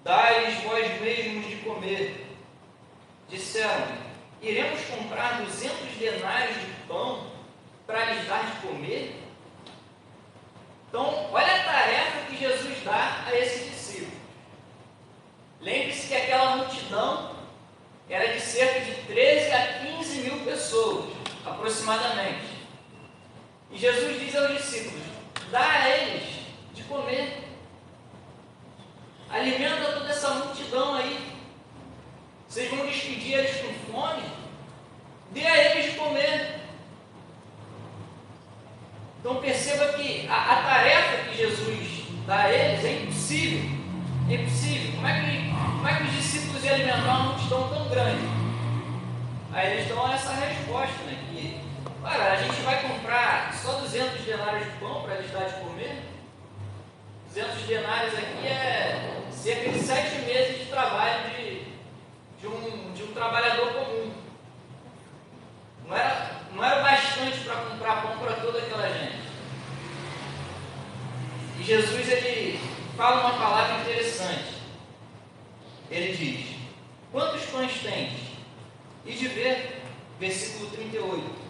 dai-lhes vós mesmos de comer. Disseram: iremos comprar 200 denários de pão para lhes dar de comer? Então, olha a tarefa que Jesus dá a esses discípulos. Lembre-se que aquela multidão era de cerca de 13 a 15 mil pessoas, aproximadamente. E Jesus diz aos discípulos: dá a eles de comer. Alimenta toda essa multidão aí. Vocês vão despedir eles com fome? Dê a eles de comer. Então perceba que a tarefa que Jesus dá a eles é impossível. É impossível. Como é que os discípulos iam alimentar uma multidão tão grande? Aí eles dão essa resposta, né? Que, a gente vai comprar só 200 denários de pão para eles dar de comer? 200 denários aqui é cerca de 7 meses de trabalho de um trabalhador comum. Não era bastante para comprar pão para toda aquela gente. E Jesus, ele fala uma palavra interessante. Ele diz: quantos pães tens? E de ver, versículo 38.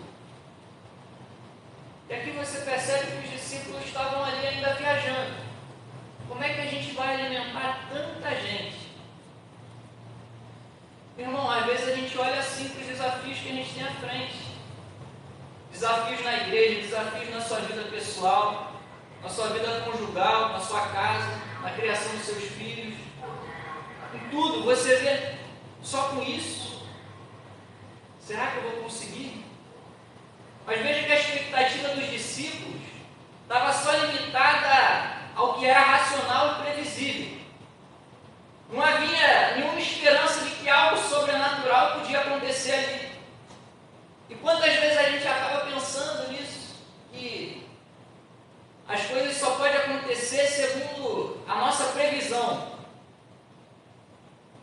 E aqui você percebe que os discípulos estavam ali ainda viajando. Como é que a gente vai alimentar tanta gente? Meu irmão, às vezes a gente olha assim para os desafios que a gente tem à frente. Desafios na igreja, desafios na sua vida pessoal, na sua vida conjugal, na sua casa, na criação dos seus filhos. Em tudo, você vê só com isso. Será que eu vou conseguir? Mas veja que a expectativa dos discípulos estava só limitada ao que era racional e previsível. Não havia nenhuma esperança de que algo sobrenatural podia acontecer ali. E quantas vezes a gente acaba pensando nisso, que as coisas só podem acontecer segundo a nossa previsão.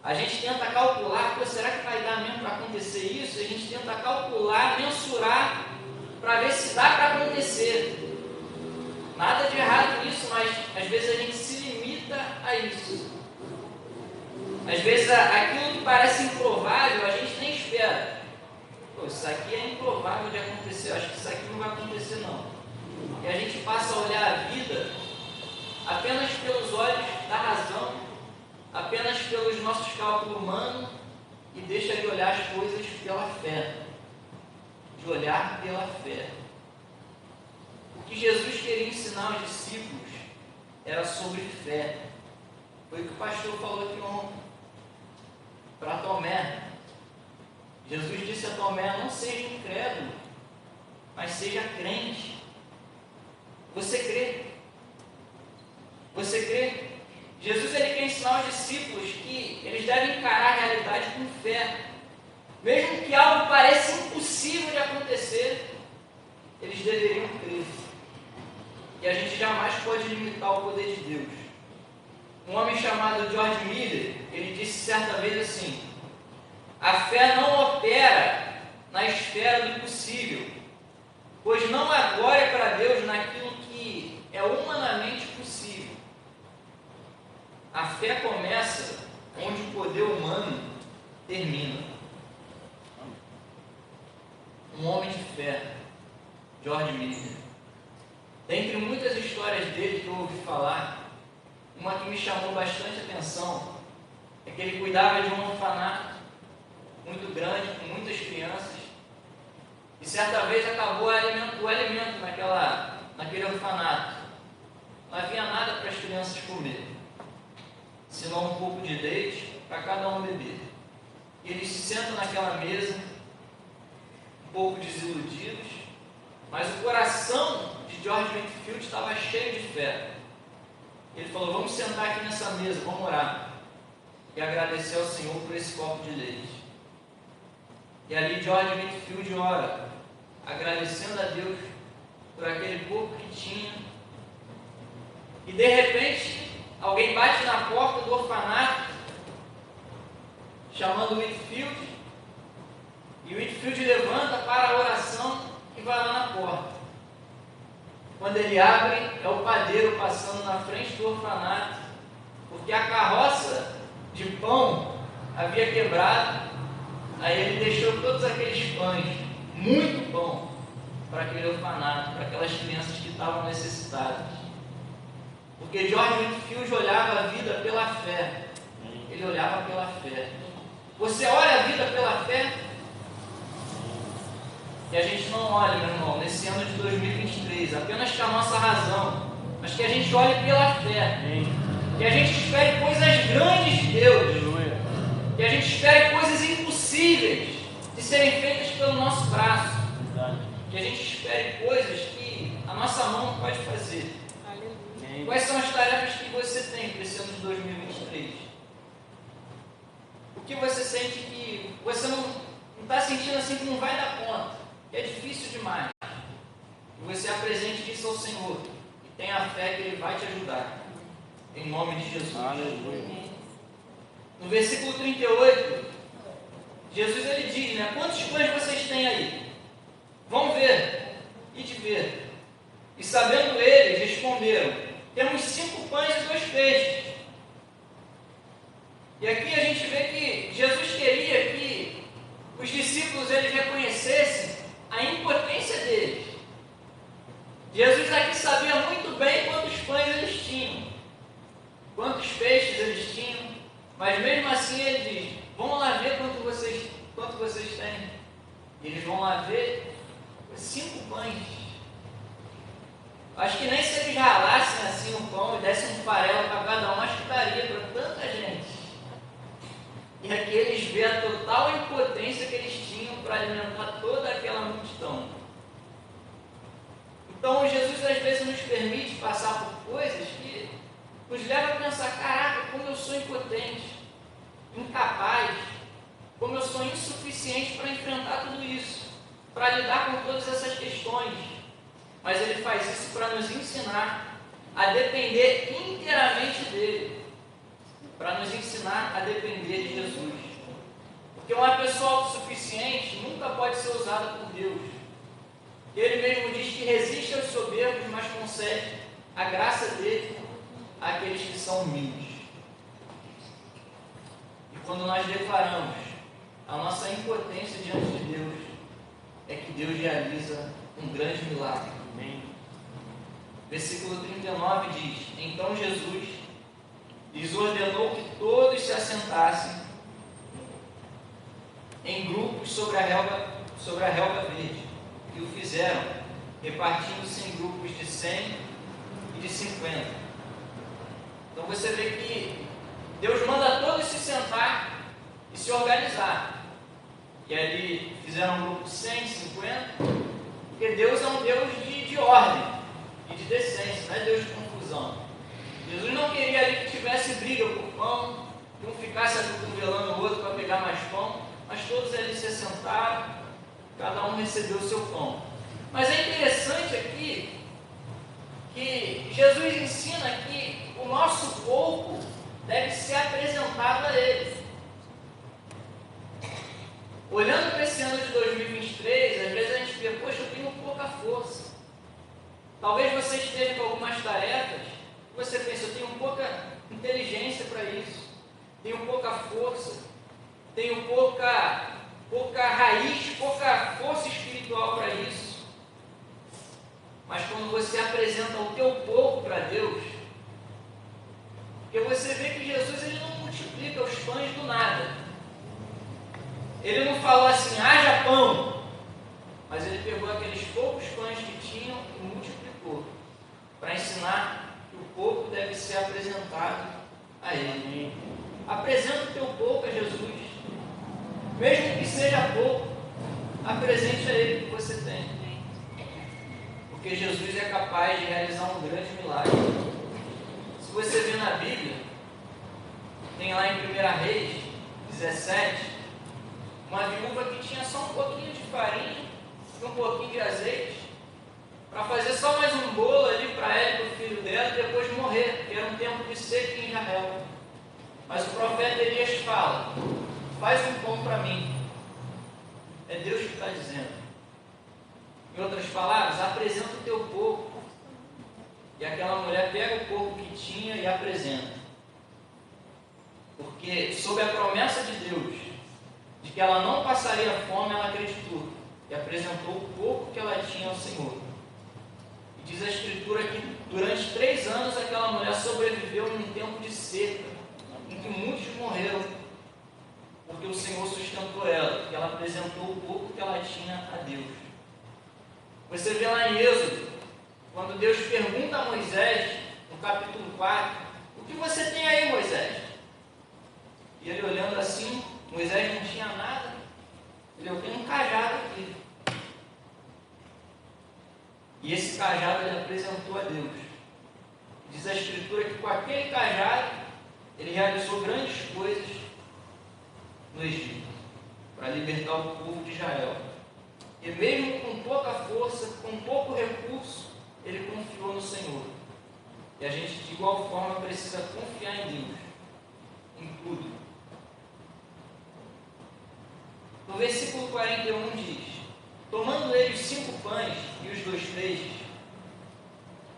A gente tenta calcular, será que vai dar mesmo para acontecer isso? A gente tenta calcular, mensurar, para ver se dá para acontecer. Nada de errado nisso, mas às vezes a gente se limita a isso. Às vezes aquilo que parece improvável, a gente nem espera. Isso aqui é improvável de acontecer, eu acho que isso aqui não vai acontecer não. E a gente passa a olhar a vida apenas pelos olhos da razão, apenas pelos nossos cálculos humanos, e deixa de olhar as coisas pela fé. De olhar pela fé. O que Jesus queria ensinar aos discípulos era sobre fé. Foi o que o pastor falou aqui ontem. Para Tomé. Jesus disse a Tomé: não seja incrédulo, mas seja crente. Você crê? Você crê? Jesus, ele quer ensinar aos discípulos que eles devem encarar a realidade com fé. Mesmo que algo pareça impossível de acontecer, eles deveriam crer. E a gente jamais pode limitar o poder de Deus. Um homem chamado George Miller, ele disse certa vez assim: a fé não opera na esfera do possível, pois não há glória para Deus naquilo que é humanamente possível. A fé começa onde o poder humano termina. Um homem de fé, George Miller. Dentre muitas histórias dele que eu ouvi falar, uma que me chamou bastante atenção é que ele cuidava de um orfanato muito grande, com muitas crianças, e certa vez acabou o alimento naquele orfanato. Não havia nada para as crianças comer, senão um pouco de leite para cada um beber. E eles se sentam naquela mesa, um pouco desiludidos, mas o coração de George Whitefield estava cheio de fé. Ele falou: vamos sentar aqui nessa mesa, vamos orar. e agradecer ao Senhor por esse copo de leite. E ali George Whitefield ora, agradecendo a Deus por aquele pouco que tinha. E de repente, alguém bate na porta do orfanato, chamando Whitefield, e Whitefield levanta para a oração e vai lá na porta. Quando ele abre, é o padeiro passando na frente do orfanato, porque a carroça de pão havia quebrado. Aí ele deixou todos aqueles pães, muito pão, para aquele orfanato, para aquelas crianças que estavam necessitadas. Porque George Whitefield olhava a vida pela fé. Ele olhava pela fé. Você olha a vida pela fé? Que a gente não olhe, meu irmão, nesse ano de 2023, apenas com a nossa razão, mas que a gente olhe pela fé. Que a gente espere coisas grandes de Deus. Que a gente espere coisas impossíveis de serem feitas pelo nosso braço. Que a gente espere coisas que a nossa mão não pode fazer. Quais são as tarefas que você tem para esse ano de 2023? O que você sente que você não está sentindo assim que não vai dar conta, que é difícil demais? Que você apresente isso ao Senhor e tenha a fé que Ele vai te ajudar. Em nome de Jesus. Aleluia. No versículo 38, Jesus ele diz, né? Quantos pães vocês têm aí? Vão ver e de ver. E sabendo eles, responderam, temos 5 pães e 2 peixes. E aqui a gente vê que Jesus queria que os discípulos eles reconhecessem a impotência deles. Jesus aqui sabia muito bem quantos pães eles tinham, quantos peixes eles tinham, mas mesmo assim ele diz, vamos lá ver quanto vocês têm. E eles vão lá ver 5 pães. Acho que nem se eles ralassem assim o pão e dessem um farelo para cada um, acho que daria para tanta gente. E aqui eles vê a total impotência que eles tinham para alimentar toda aquela multidão. Então Jesus às vezes nos permite passar por coisas que nos levam a pensar, caraca, como eu sou impotente, incapaz, como eu sou insuficiente para enfrentar tudo isso, para lidar com todas essas questões. Mas Ele faz isso para nos ensinar a depender inteiramente dEle, para nos ensinar a depender de Jesus. Porque uma pessoa autossuficiente nunca pode ser usada por Deus. Ele mesmo diz que resiste aos soberbos, mas concede a graça dele àqueles que são humildes. E quando nós declaramos a nossa impotência diante de Deus, é que Deus realiza um grande milagre. Amém. Versículo 39 diz, então Jesus lhes ordenou que todos se assentassem em grupos sobre a relva verde. E o fizeram, repartindo-se em grupos de 100 e de 50. Então você vê que Deus manda todos se sentar e se organizar. E ali fizeram um grupo de 100, 50, porque Deus é um Deus de ordem e de decência, não é Deus de confusão. Jesus não queria ali que tivesse briga por pão, que um ficasse acotovelando o outro para pegar mais pão, mas todos ali se sentaram, cada um recebeu o seu pão. Mas é interessante aqui que Jesus ensina que o nosso pouco deve ser apresentado a Ele. Olhando para esse ano de 2023, às vezes a gente vê, poxa, eu tenho pouca força. Talvez você esteja com algumas tarefas, você pensa, eu tenho pouca inteligência para isso, tenho pouca força, tenho pouca raiz, pouca força espiritual para isso. Mas quando você apresenta o teu pouco para Deus, porque você vê que Jesus ele não multiplica os pães do nada. Ele não falou assim, haja pão, mas ele pegou aqueles poucos pães que tinham e multiplicou, para ensinar que o pouco deve ser apresentado a Ele. Apresenta o teu pouco a Jesus, mesmo que seja pouco, apresente a Ele o que você tem, porque Jesus é capaz de realizar um grande milagre. Se você vê na Bíblia, tem lá em 1 1 Reis 17, uma viúva que tinha só um pouquinho de farinha e um pouquinho de azeite, para fazer só mais um bolo ali para ela e para o filho dela e depois morrer, porque era um tempo de seca em Israel. Mas o profeta Elias fala: faz um pão para mim. É Deus que está dizendo. Em outras palavras, apresenta o teu pouco. E aquela mulher pega o pouco que tinha e apresenta. Porque, sob a promessa de Deus, de que ela não passaria fome, ela acreditou. E apresentou o pouco que ela tinha ao Senhor. E diz a Escritura que durante 3 anos aquela mulher sobreviveu num tempo de seca, em que muitos morreram, porque o Senhor sustentou ela, porque ela apresentou o pouco que ela tinha a Deus. Você vê lá em Êxodo, quando Deus pergunta a Moisés, no capítulo 4, o que você tem aí, Moisés? E ele olhando assim, Moisés não tinha nada, eu tenho um cajado aqui. E esse cajado ele apresentou a Deus. Diz a Escritura que com aquele cajado, ele realizou grandes coisas no Egito, para libertar o povo de Israel. E mesmo com pouca força, com pouco recurso, ele confiou no Senhor. E a gente de igual forma precisa confiar em Deus, em tudo. No versículo 41 diz: tomando ele os 5 pães e os 2 peixes,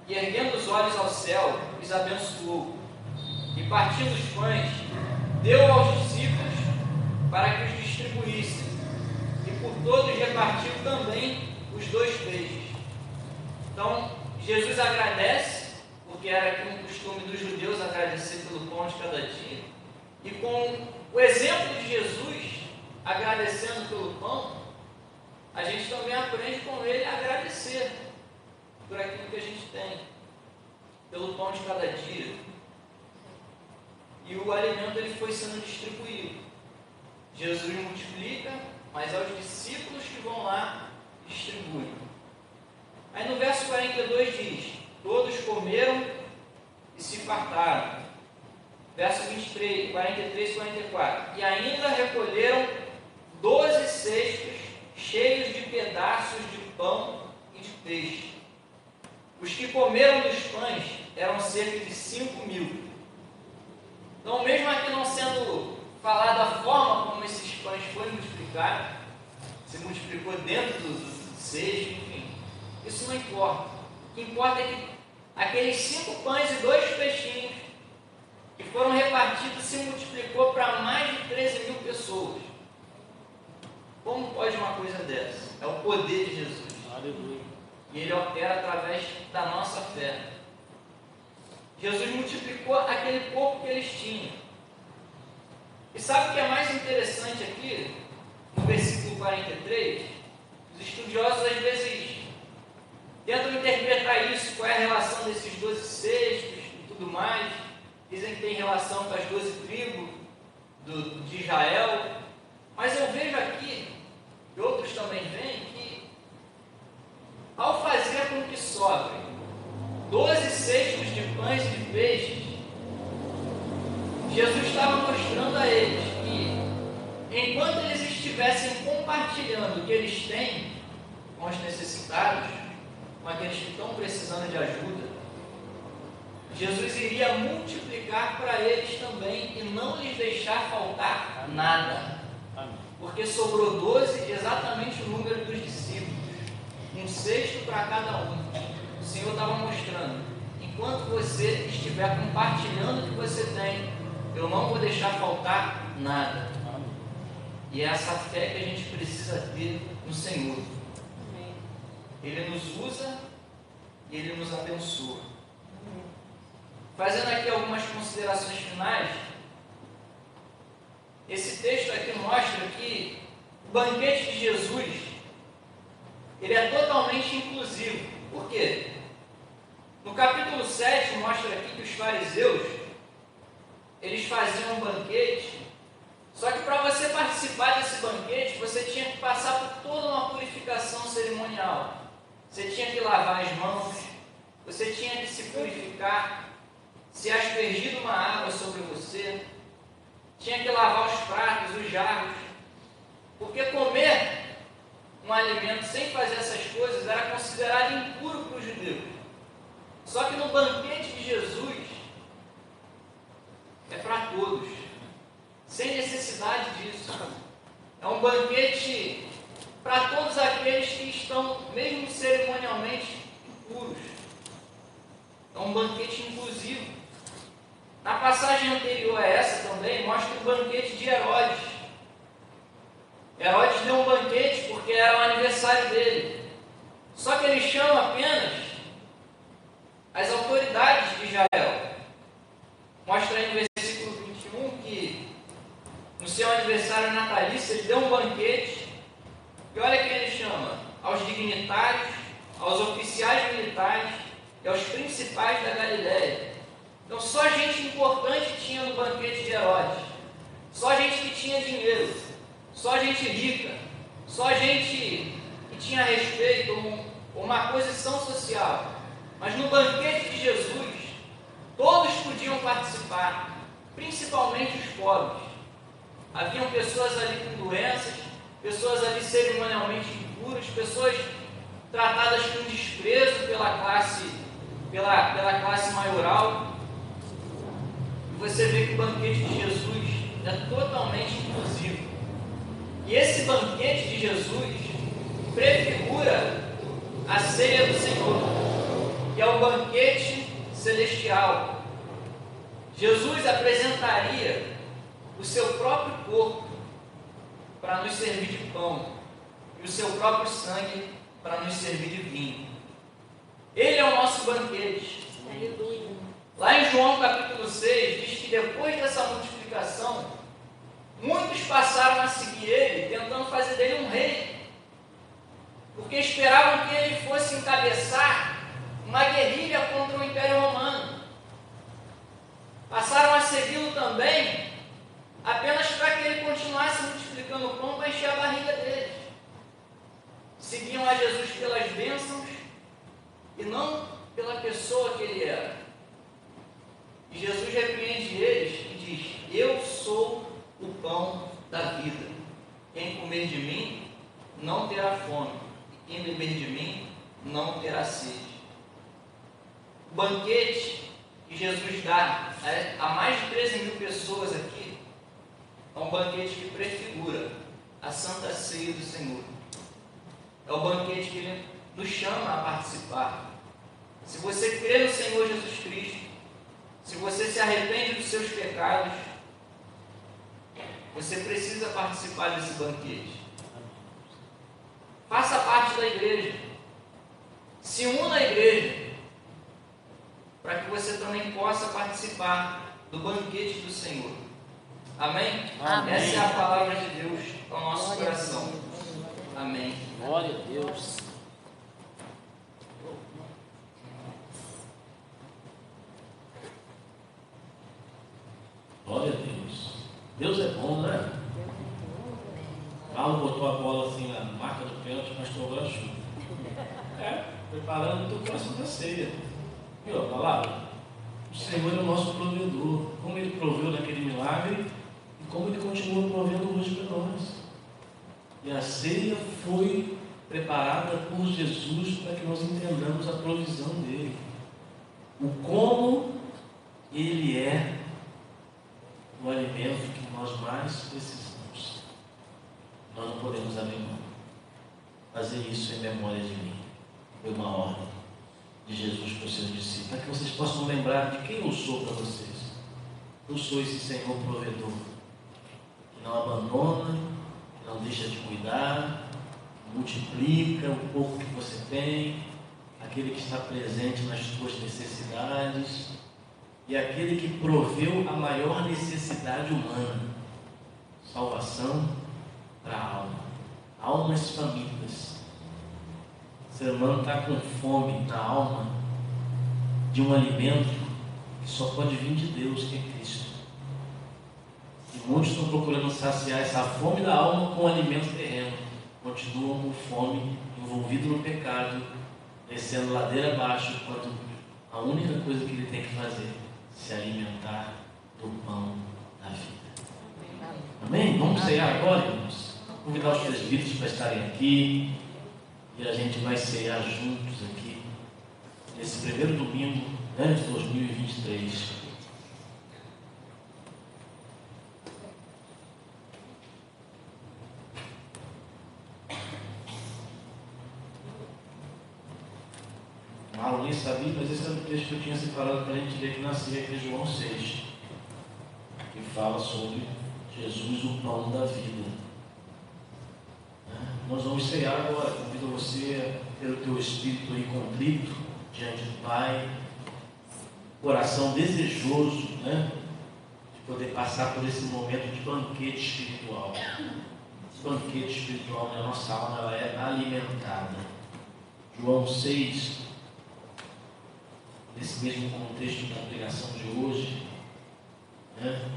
e erguendo os olhos ao céu, os abençoou, e partindo os pães, deu aos discípulos para que os distribuíssem, e por todos repartiu também os 2 peixes. Então, Jesus agradece, porque era aqui um costume dos judeus agradecer pelo pão de cada dia, e com o exemplo de Jesus, agradecendo pelo pão, a gente também aprende com ele a agradecer por aquilo que a gente tem, pelo pão de cada dia. E o alimento ele foi sendo distribuído. Jesus multiplica, mas é os discípulos que vão lá e distribuem. Aí no verso 42 diz: todos comeram e se fartaram. Verso 43 e 44. E ainda recolheram 12 cestos cheios de pedaços de pão e de peixe. Os que comeram dos pães eram cerca de 5.000. Então, mesmo aqui não sendo falado a forma como esses pães foram multiplicados, se multiplicou dentro do cesto, enfim, isso não importa. O que importa é que aqueles 5 pães e 2 peixinhos que foram repartidos se multiplicou para mais de 13.000 pessoas. Como pode uma coisa dessa? É o poder de Jesus. Aleluia. E ele opera através da nossa fé. Jesus multiplicou aquele pouco que eles tinham. E sabe o que é mais interessante aqui? No versículo 43, os estudiosos às vezes tentam interpretar isso, qual é a relação desses 12 cestos e tudo mais. Dizem que tem relação com as 12 tribos de Israel. Mas eu vejo aqui, e outros também veem, que ao fazer com que sobrem 12 cestos de pães e de peixes, Jesus estava mostrando a eles que, enquanto eles estivessem compartilhando o que eles têm com os necessitados, com aqueles que estão precisando de ajuda, Jesus iria multiplicar para eles também e não lhes deixar faltar nada. Porque sobrou 12, exatamente o número dos discípulos, um cesto para cada um. O Senhor estava mostrando: enquanto você estiver compartilhando o que você tem, eu não vou deixar faltar nada. E é essa fé que a gente precisa ter no Senhor. Ele nos usa e Ele nos abençoa. Fazendo aqui algumas considerações finais, esse texto aqui mostra que o banquete de Jesus, ele é totalmente inclusivo. Por quê? No capítulo 7 mostra aqui que os fariseus, eles faziam um banquete, só que para você participar desse banquete, você tinha que passar por toda uma purificação cerimonial. Você tinha que lavar as mãos, você tinha que se purificar, se aspergido uma água sobre você, tinha que lavar os pratos, os jarros, porque comer um alimento sem fazer essas coisas era considerado impuro para o judeu. Só que no banquete de Jesus é para todos, sem necessidade disso. É um banquete para todos aqueles que estão, mesmo cerimonialmente, impuros. É um banquete inclusivo. Na passagem anterior a essa também, mostra o banquete de Herodes. Herodes deu um banquete porque era o aniversário dele. Só que ele chama apenas as autoridades de Israel. Mostra aí no versículo 21 que no seu aniversário natalício ele deu um banquete. E olha quem ele chama: aos dignitários, aos oficiais militares e aos principais da Galiléia. Então só gente importante tinha no banquete de Herodes. Só gente que tinha dinheiro. Só gente rica. Só gente que tinha respeito, uma posição social. Mas no banquete de Jesus, todos podiam participar, principalmente os pobres. Haviam pessoas ali com doenças, pessoas ali cerimonialmente impuras, pessoas tratadas com desprezo pela classe maioral. E você vê que o banquete de Jesus é totalmente inclusivo. E esse banquete de Jesus prefigura a ceia do Senhor, que é o banquete celestial. Jesus apresentaria o seu próprio corpo para nos servir de pão e o seu próprio sangue para nos servir de vinho. Ele é o nosso banquete. Aleluia. Lá em João capítulo 6 diz que depois dessa multiplicação, muitos passaram a seguir ele, tentando fazer dele um rei, porque esperavam que ele fosse encabeçar uma guerrilha contra o Império Romano. Passaram a segui-lo também apenas para que ele continuasse multiplicando o pão para encher a barriga deles. Seguiam a Jesus pelas bênçãos e não pela pessoa que ele era. E Jesus repreende eles e diz: eu sou o pão da vida. Quem comer de mim não terá fome, e quem beber de mim não terá sede. O banquete que Jesus dá a mais de 13 mil pessoas aqui é um banquete que prefigura a Santa Ceia do Senhor. É o banquete que Ele nos chama a participar. Se você crê no Senhor Jesus Cristo, se você se arrepende dos seus pecados, você precisa participar desse banquete. Faça parte da igreja. Se una à igreja, para que você também possa participar do banquete do Senhor. Amém? Amém. Essa é a palavra de Deus ao nosso Glória a coração. Deus. Amém. Glória a Deus. Glória a Deus. Deus é bom, né? Paulo botou a bola assim na marca do pênalti, mas tomou a chuva. Preparando o teu coração da ceia. Viu a palavra? O Senhor é o nosso provedor. Como Ele proveu naquele milagre e como Ele continua provendo hoje para nós. E a ceia foi preparada por Jesus para que nós entendamos a provisão dele. O como Ele é o alimento que nós mais precisamos. Nós não podemos abrir mão. Fazer isso em memória de mim. Foi uma ordem de Jesus para os seus discípulos, para que vocês possam lembrar de quem eu sou para vocês. Eu sou esse Senhor provedor, que não abandona, que não deixa de cuidar, multiplica o pouco que você tem, aquele que está presente nas suas necessidades e aquele que proveu a maior necessidade humana: salvação para a alma, almas famintas. O ser humano está com fome na alma de um alimento que só pode vir de Deus, que é Cristo. E muitos estão procurando saciar essa fome da alma com alimento terreno. Continuam com fome, envolvido no pecado, descendo ladeira abaixo, enquanto a única coisa que ele tem que fazer é se alimentar do pão da vida. Amém? Vamos ceiar agora, irmãos. Convidar os presbíteros para estarem aqui e a gente vai ceiar juntos aqui nesse primeiro domingo, né, de 2023. Marlon nem sabia, mas esse era o texto que eu tinha separado para a gente ler que nascia aqui, João 6, que fala sobre Jesus, o pão da vida. Nós vamos ceiar agora. Convido você a ter o teu espírito aí contrito diante do Pai, coração desejoso, né, de poder passar por esse momento de banquete espiritual. Esse banquete espiritual na nossa alma, ela é alimentada. João 6, nesse mesmo contexto da pregação de hoje, né,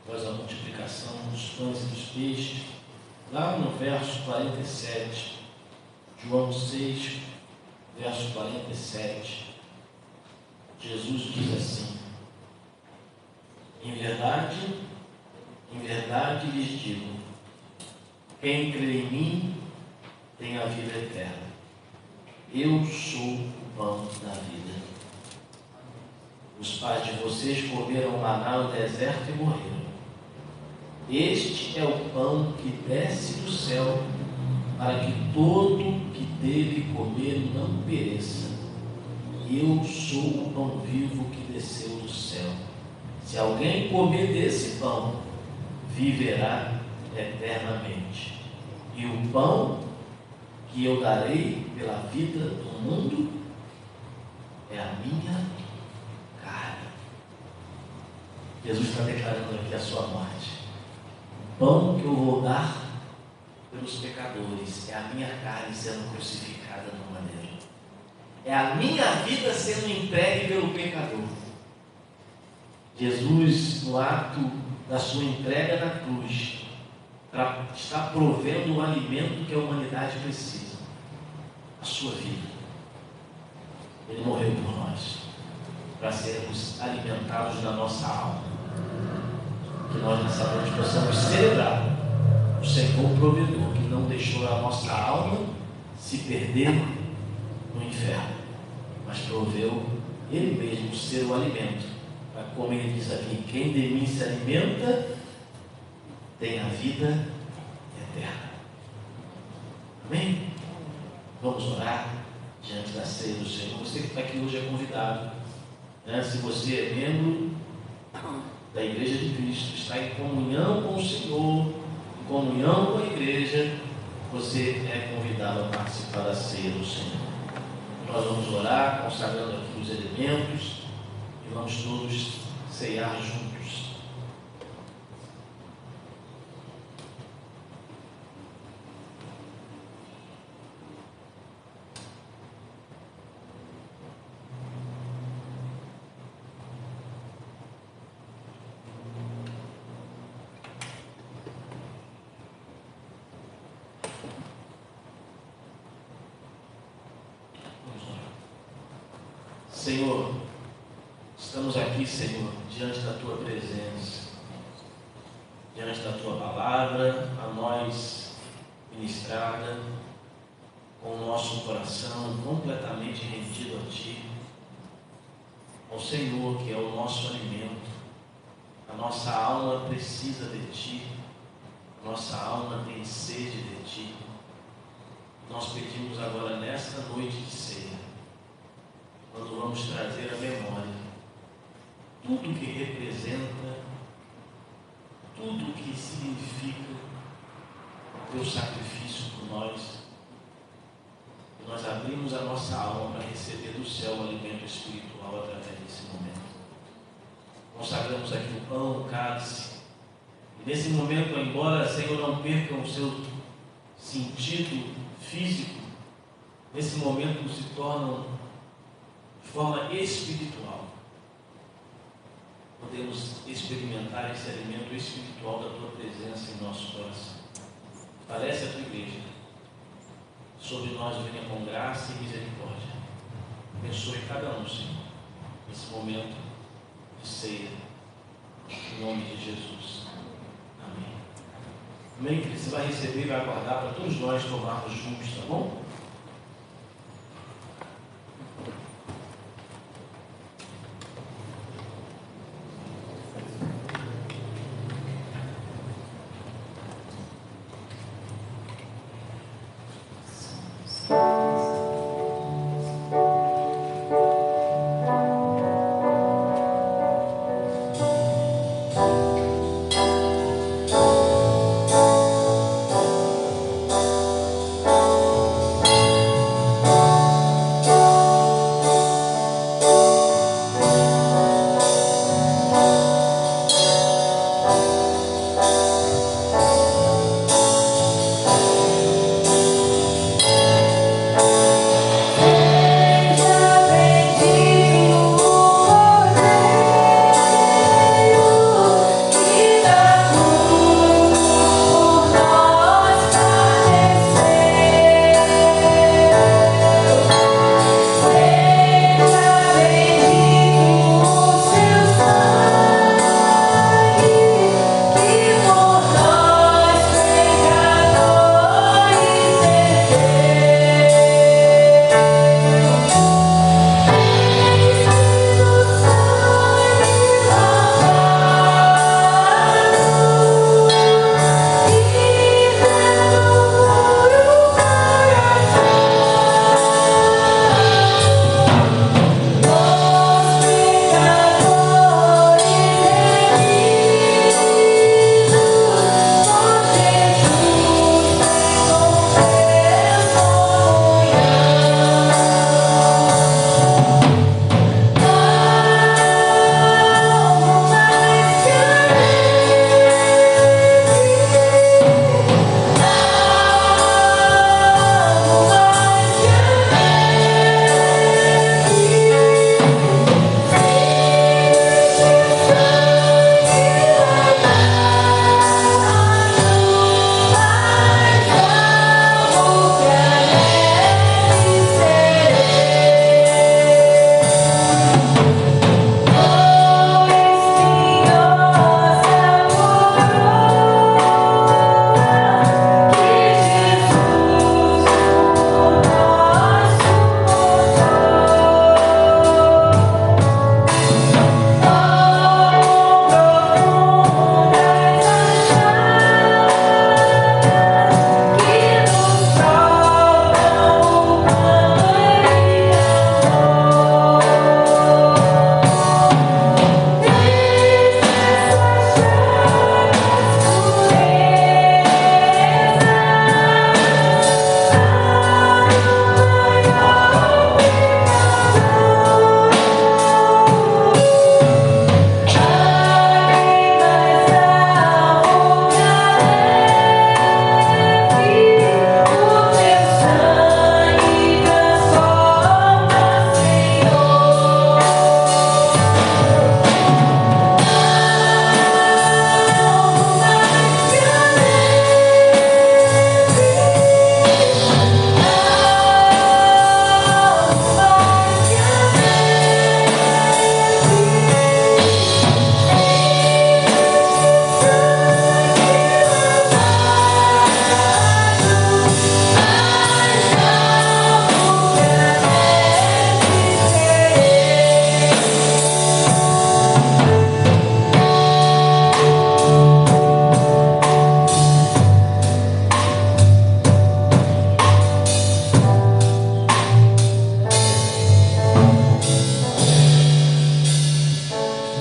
após a multiplicação dos pães e dos peixes, lá no verso 47, João 6, verso 47, Jesus diz assim: em verdade lhes digo, quem crê em mim tem a vida eterna. Eu sou o pão da vida. Os pais de vocês comeram maná no deserto e morreram. Este é o pão que desce do céu, para que todo que dele comer não pereça. Eu sou o pão vivo que desceu do céu. Se alguém comer desse pão, viverá eternamente. E o pão que eu darei pela vida do mundo é a minha carne. Jesus está declarando aqui a sua morte. O pão que eu vou dar pelos pecadores é a minha carne sendo crucificada no madeiro. É a minha vida sendo entregue pelo pecador. Jesus, no ato da sua entrega na cruz, está provendo o alimento que a humanidade precisa, a sua vida. Ele morreu por nós, para sermos alimentados na nossa alma. Que nós nessa noite possamos celebrar o Senhor provedor, que não deixou a nossa alma se perder no inferno, mas proveu Ele mesmo ser o alimento. Como Ele diz aqui, quem de mim se alimenta tem a vida eterna. Amém? Vamos orar diante da ceia do Senhor. Você que está aqui hoje é convidado, né? Se você é membro da Igreja de Cristo, está em comunhão com o Senhor, em comunhão com a igreja, você é convidado a participar da ceia do Senhor. Nós vamos orar, consagrando aqui os elementos, e vamos todos ceiar juntos. Senhor, estamos aqui, Senhor, diante da Tua presença, diante da Tua palavra, a nós ministrada, com o nosso coração completamente rendido a Ti, ao Senhor, que é o nosso alimento. A nossa alma precisa de Ti, a nossa alma tem sede de Ti. Nós pedimos agora, nesta noite de ceia, quando vamos trazer à memória tudo que representa, tudo que significa o Teu sacrifício por nós, nós abrimos a nossa alma para receber do céu o alimento espiritual através desse momento. Consagramos aqui o pão, o cálice, e nesse momento, embora, Senhor, não percam o seu sentido físico, nesse momento se tornam de forma espiritual. Podemos experimentar esse alimento espiritual da Tua presença em nosso coração. Parece a Tua igreja. Sobre nós venha com graça e misericórdia. Abençoe cada um, Senhor, nesse momento de ceia. Em nome de Jesus. Amém. Amém? Que você vai receber e vai aguardar para todos nós tomarmos juntos, tá bom?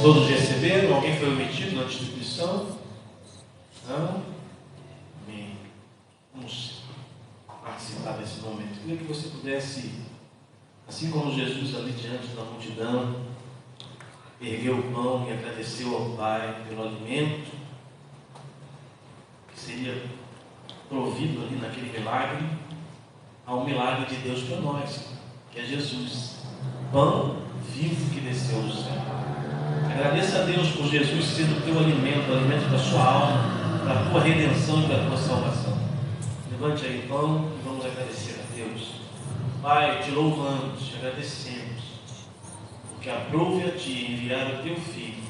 Todos receberam? Alguém foi omitido na distribuição? Não? Amém. Vamos participar desse momento. Queria que você pudesse, assim como Jesus ali diante da multidão, ergueu o pão e agradeceu ao Pai pelo alimento que seria provido ali naquele milagre, ao milagre de Deus para nós, que é Jesus, pão vivo que desceu do céu. Agradeça a Deus por Jesus sendo o teu alimento, o alimento da sua alma, da tua redenção e da tua salvação. Levante aí o pão e vamos agradecer a Deus. Pai, te louvamos, te agradecemos, porque aprove a ti enviar o teu Filho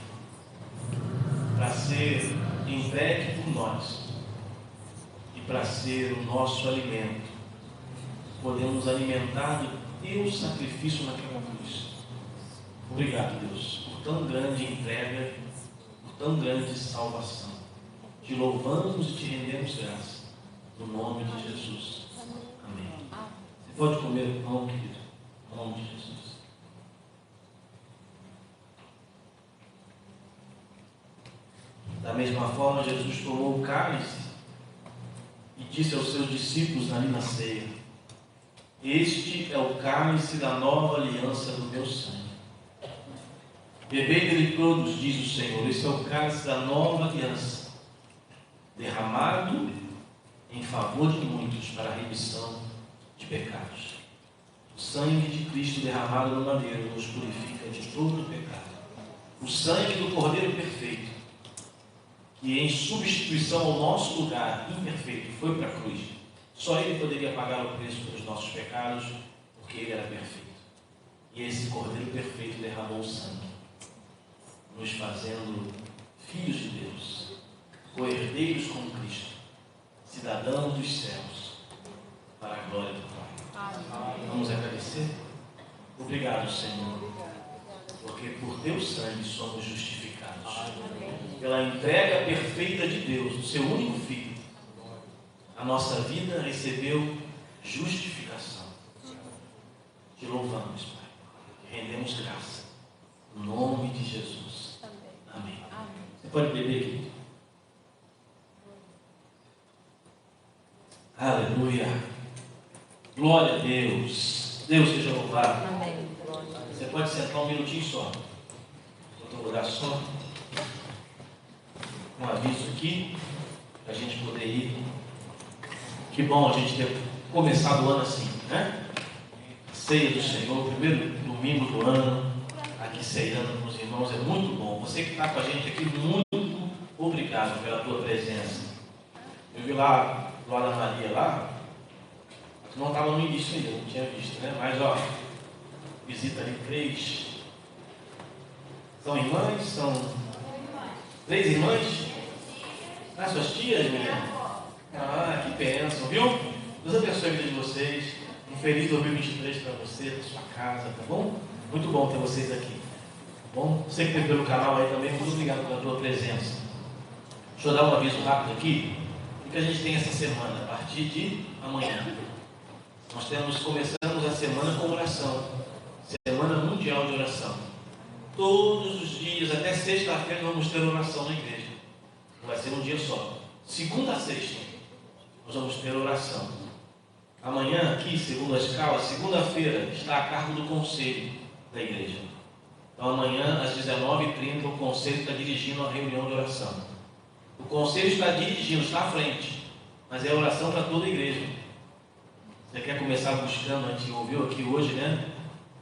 para ser entregue por nós, para ser o nosso alimento. Podemos nos alimentar do teu sacrifício naquela cruz. Obrigado, Deus, por tão grande entrega, por tão grande salvação. Te louvamos e te rendemos graça, no nome de Jesus. Amém. Você pode comer o pão, querido, no nome de Jesus. Da mesma forma, Jesus tomou o cálice e disse aos seus discípulos ali na ceia: este é o cálice da nova aliança do meu sangue. Bebei dele todos, diz o Senhor, esse é o cálice da nova aliança, derramado em favor de muitos para a remissão de pecados. O sangue de Cristo derramado no madeiro nos purifica de todo o pecado. O sangue do Cordeiro perfeito, que em substituição ao nosso lugar imperfeito foi para a cruz. Só Ele poderia pagar o preço pelos nossos pecados, porque Ele era perfeito. E esse Cordeiro perfeito derramou o sangue, nos fazendo filhos de Deus, co-herdeiros com Cristo, cidadãos dos céus, para a glória do Pai. Vamos agradecer? Obrigado, Senhor, porque por Teu sangue somos justificados. Pela entrega perfeita de Deus, do Seu único Filho, a nossa vida recebeu justificação. Te louvamos, Pai, e rendemos graça, no nome de Jesus. Amém. Você pode beber, querido? Aleluia. Glória a Deus. Deus seja louvado. Amém. Você pode sentar um minutinho só. Eu vou dar só um aviso aqui, para a gente poder ir. Que bom a gente ter começado o ano assim, né? Ceia do Senhor, primeiro domingo do ano, aqui ceando com os irmãos, é muito bom. Você que está com a gente aqui, muito obrigado pela tua presença. Eu vi lá, Glória Maria lá, não estava no início ainda, não tinha visto, né? Mas ó, visita ali 3. São irmãs? São 3 irmãs? Ah, suas tias, menina? Ah, que bênção, viu? Deus abençoe a vida de vocês. Um feliz 2023 para você, para sua casa, tá bom? Muito bom ter vocês aqui, tá bom? Você que esteve pelo canal aí também, muito obrigado pela tua presença. Deixa eu dar um aviso rápido aqui. O que a gente tem essa semana? A partir de amanhã, nós começamos a semana com oração. Semana Mundial de Oração. Todos os dias, até sexta-feira, vamos ter oração na igreja. Vai ser um dia só. Segunda a sexta, nós vamos ter oração. Amanhã, aqui, segundo a escala, segunda-feira, está a cargo do conselho da igreja. Então, amanhã, às 19h30, o conselho está dirigindo a reunião de oração. O conselho está dirigindo, está à frente, mas é oração para toda a igreja. Você quer começar buscando, a gente ouviu aqui hoje, né?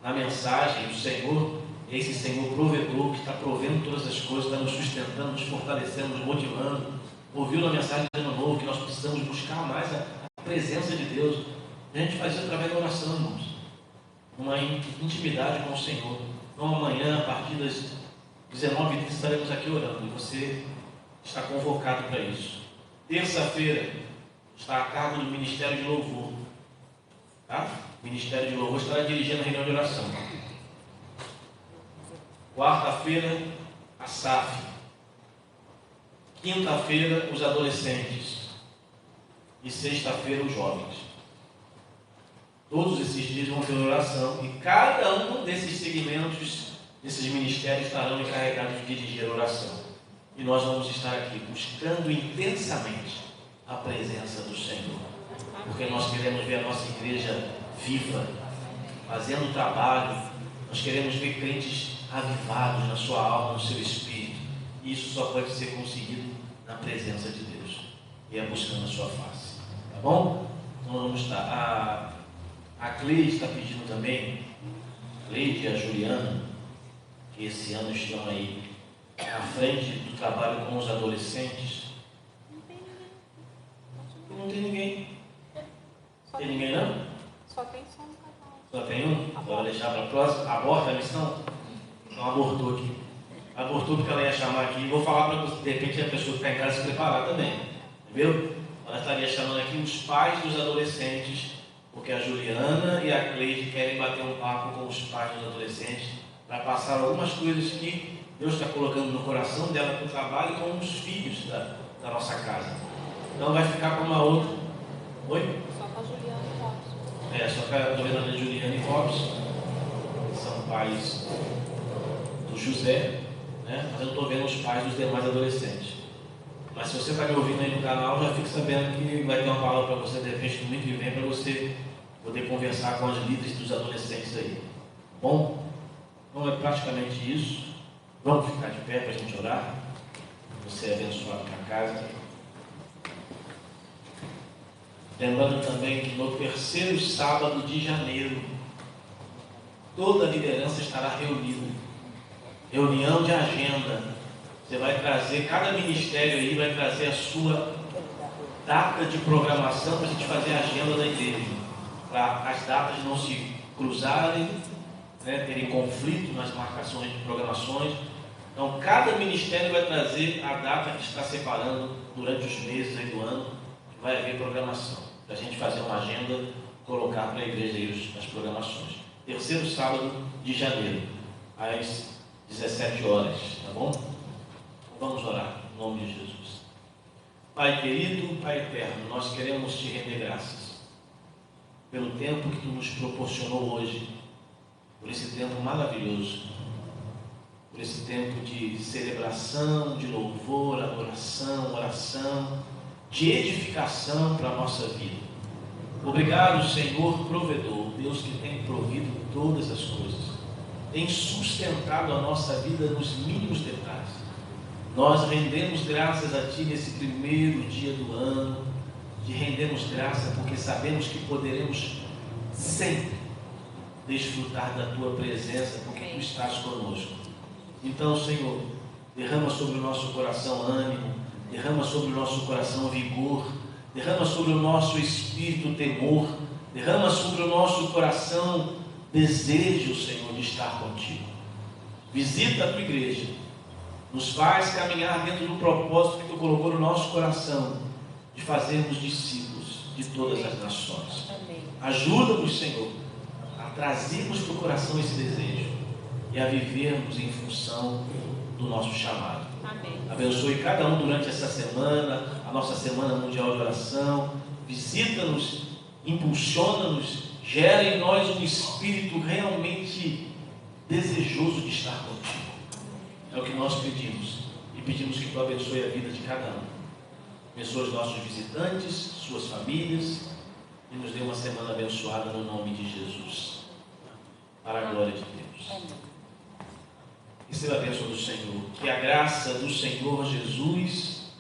Na mensagem do Senhor, esse Senhor provedor que está provendo todas as coisas, está nos sustentando, nos fortalecendo, nos motivando. Ouviu na mensagem do Ano Novo que nós precisamos buscar mais a presença de Deus. A gente faz isso através da oração, irmãos. Uma intimidade com o Senhor. Então amanhã, a partir das 19h30, estaremos aqui orando. E você está convocado para isso. Terça-feira está a cargo do Ministério de Louvor. Tá? O Ministério de Louvor estará dirigindo a reunião de oração. Quarta-feira, a SAF. Quinta-feira, os adolescentes. E sexta-feira, os jovens. Todos esses dias vão ter oração. E cada um desses segmentos, desses ministérios, estarão encarregados de dirigir a oração. E nós vamos estar aqui buscando intensamente a presença do Senhor. Porque nós queremos ver a nossa igreja viva, fazendo o trabalho. Nós queremos ver crentes avivados na sua alma, no seu espírito. E isso só pode ser conseguido na presença de Deus. E é buscando a sua face. Tá bom? Então vamos estar. A Cleide está pedindo também, a Cleide e a Juliana, que esse ano estão aí à frente do trabalho com os adolescentes. Não tem ninguém. Tem ninguém não? Só tem só um casal. Só tem um? Vou deixar para a próxima. Aborta a missão? Então abortou aqui. Abortou porque ela ia chamar aqui. Vou falar para você, de repente a pessoa ficar em casa se preparar também. Entendeu? ela estaria chamando aqui os pais dos adolescentes, porque a Juliana e a Cleide querem bater um papo com os pais dos adolescentes para passar algumas coisas que Deus está colocando no coração dela para o trabalho com os filhos da nossa casa. Então vai ficar com uma outra. Oi? Só com a Juliana e Robson. Só com a Juliana e Juliana e Robson, que são pais do José, né? Mas eu não estou vendo os pais dos demais adolescentes. Mas se você está me ouvindo aí no canal, já fique sabendo que vai ter uma palavra para você, de repente, no domingo que vem, para você poder conversar com as líderes dos adolescentes aí. Bom? Então é praticamente isso. Vamos ficar de pé para a gente orar. Você é abençoado para casa. Lembrando também que no terceiro sábado de janeiro, toda a liderança estará reunida. Reunião de agenda. Você vai trazer, cada ministério aí vai trazer a sua data de programação para a gente fazer a agenda da igreja. Para as datas não se cruzarem, né, terem conflito nas marcações de programações. Então, cada ministério vai trazer a data que está separando durante os meses aí do ano, que vai haver programação. Para a gente fazer uma agenda, colocar para a igreja aí as programações. Terceiro sábado de janeiro, às 17 horas, tá bom? Vamos orar, em nome de Jesus. Pai querido, Pai eterno, nós queremos te render graças pelo tempo que tu nos proporcionou hoje, por esse tempo maravilhoso, por esse tempo de celebração, de louvor, adoração, oração, de edificação para a nossa vida. Obrigado, Senhor provedor, Deus que tem provido todas as coisas, tem sustentado a nossa vida nos mínimos detalhes. Nós rendemos graças a Ti nesse primeiro dia do ano, te rendemos graça porque sabemos que poderemos sempre desfrutar da Tua presença, porque Tu estás conosco. Então, Senhor, derrama sobre o nosso coração ânimo, derrama sobre o nosso coração vigor, derrama sobre o nosso espírito temor, derrama sobre o nosso coração desejo, Senhor, de estar contigo. Visita a Tua igreja, nos faz caminhar dentro do propósito que Tu colocou no nosso coração, de fazermos discípulos de todas as nações. Ajuda-nos, Senhor, a trazermos para o coração esse desejo e a vivermos em função do nosso chamado. Amém. Abençoe cada um durante essa semana, a nossa Semana Mundial de Oração. Visita-nos, impulsiona-nos, gera em nós um espírito realmente desejoso de estar contigo. É o que nós pedimos, e pedimos que Tu abençoe a vida de cada um. Abençoe os nossos visitantes, suas famílias, e nos dê uma semana abençoada no nome de Jesus, para a glória de Deus. Receba a bênção do Senhor, que a graça do Senhor Jesus,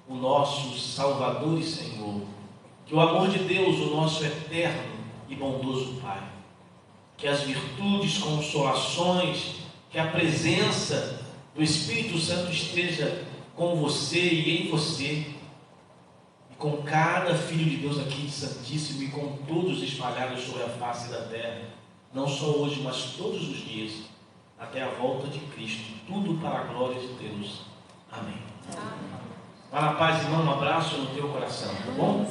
o nosso Salvador e Senhor, que o amor de Deus, o nosso eterno e bondoso Pai, que as virtudes, consolações, que a presença do Espírito Santo esteja com você e em você, e com cada filho de Deus aqui santíssimo, e com todos espalhados sobre a face da terra, não só hoje, mas todos os dias, até a volta de Cristo, tudo para a glória de Deus. Amém. Para a paz, irmão, um abraço no teu coração, tá bom?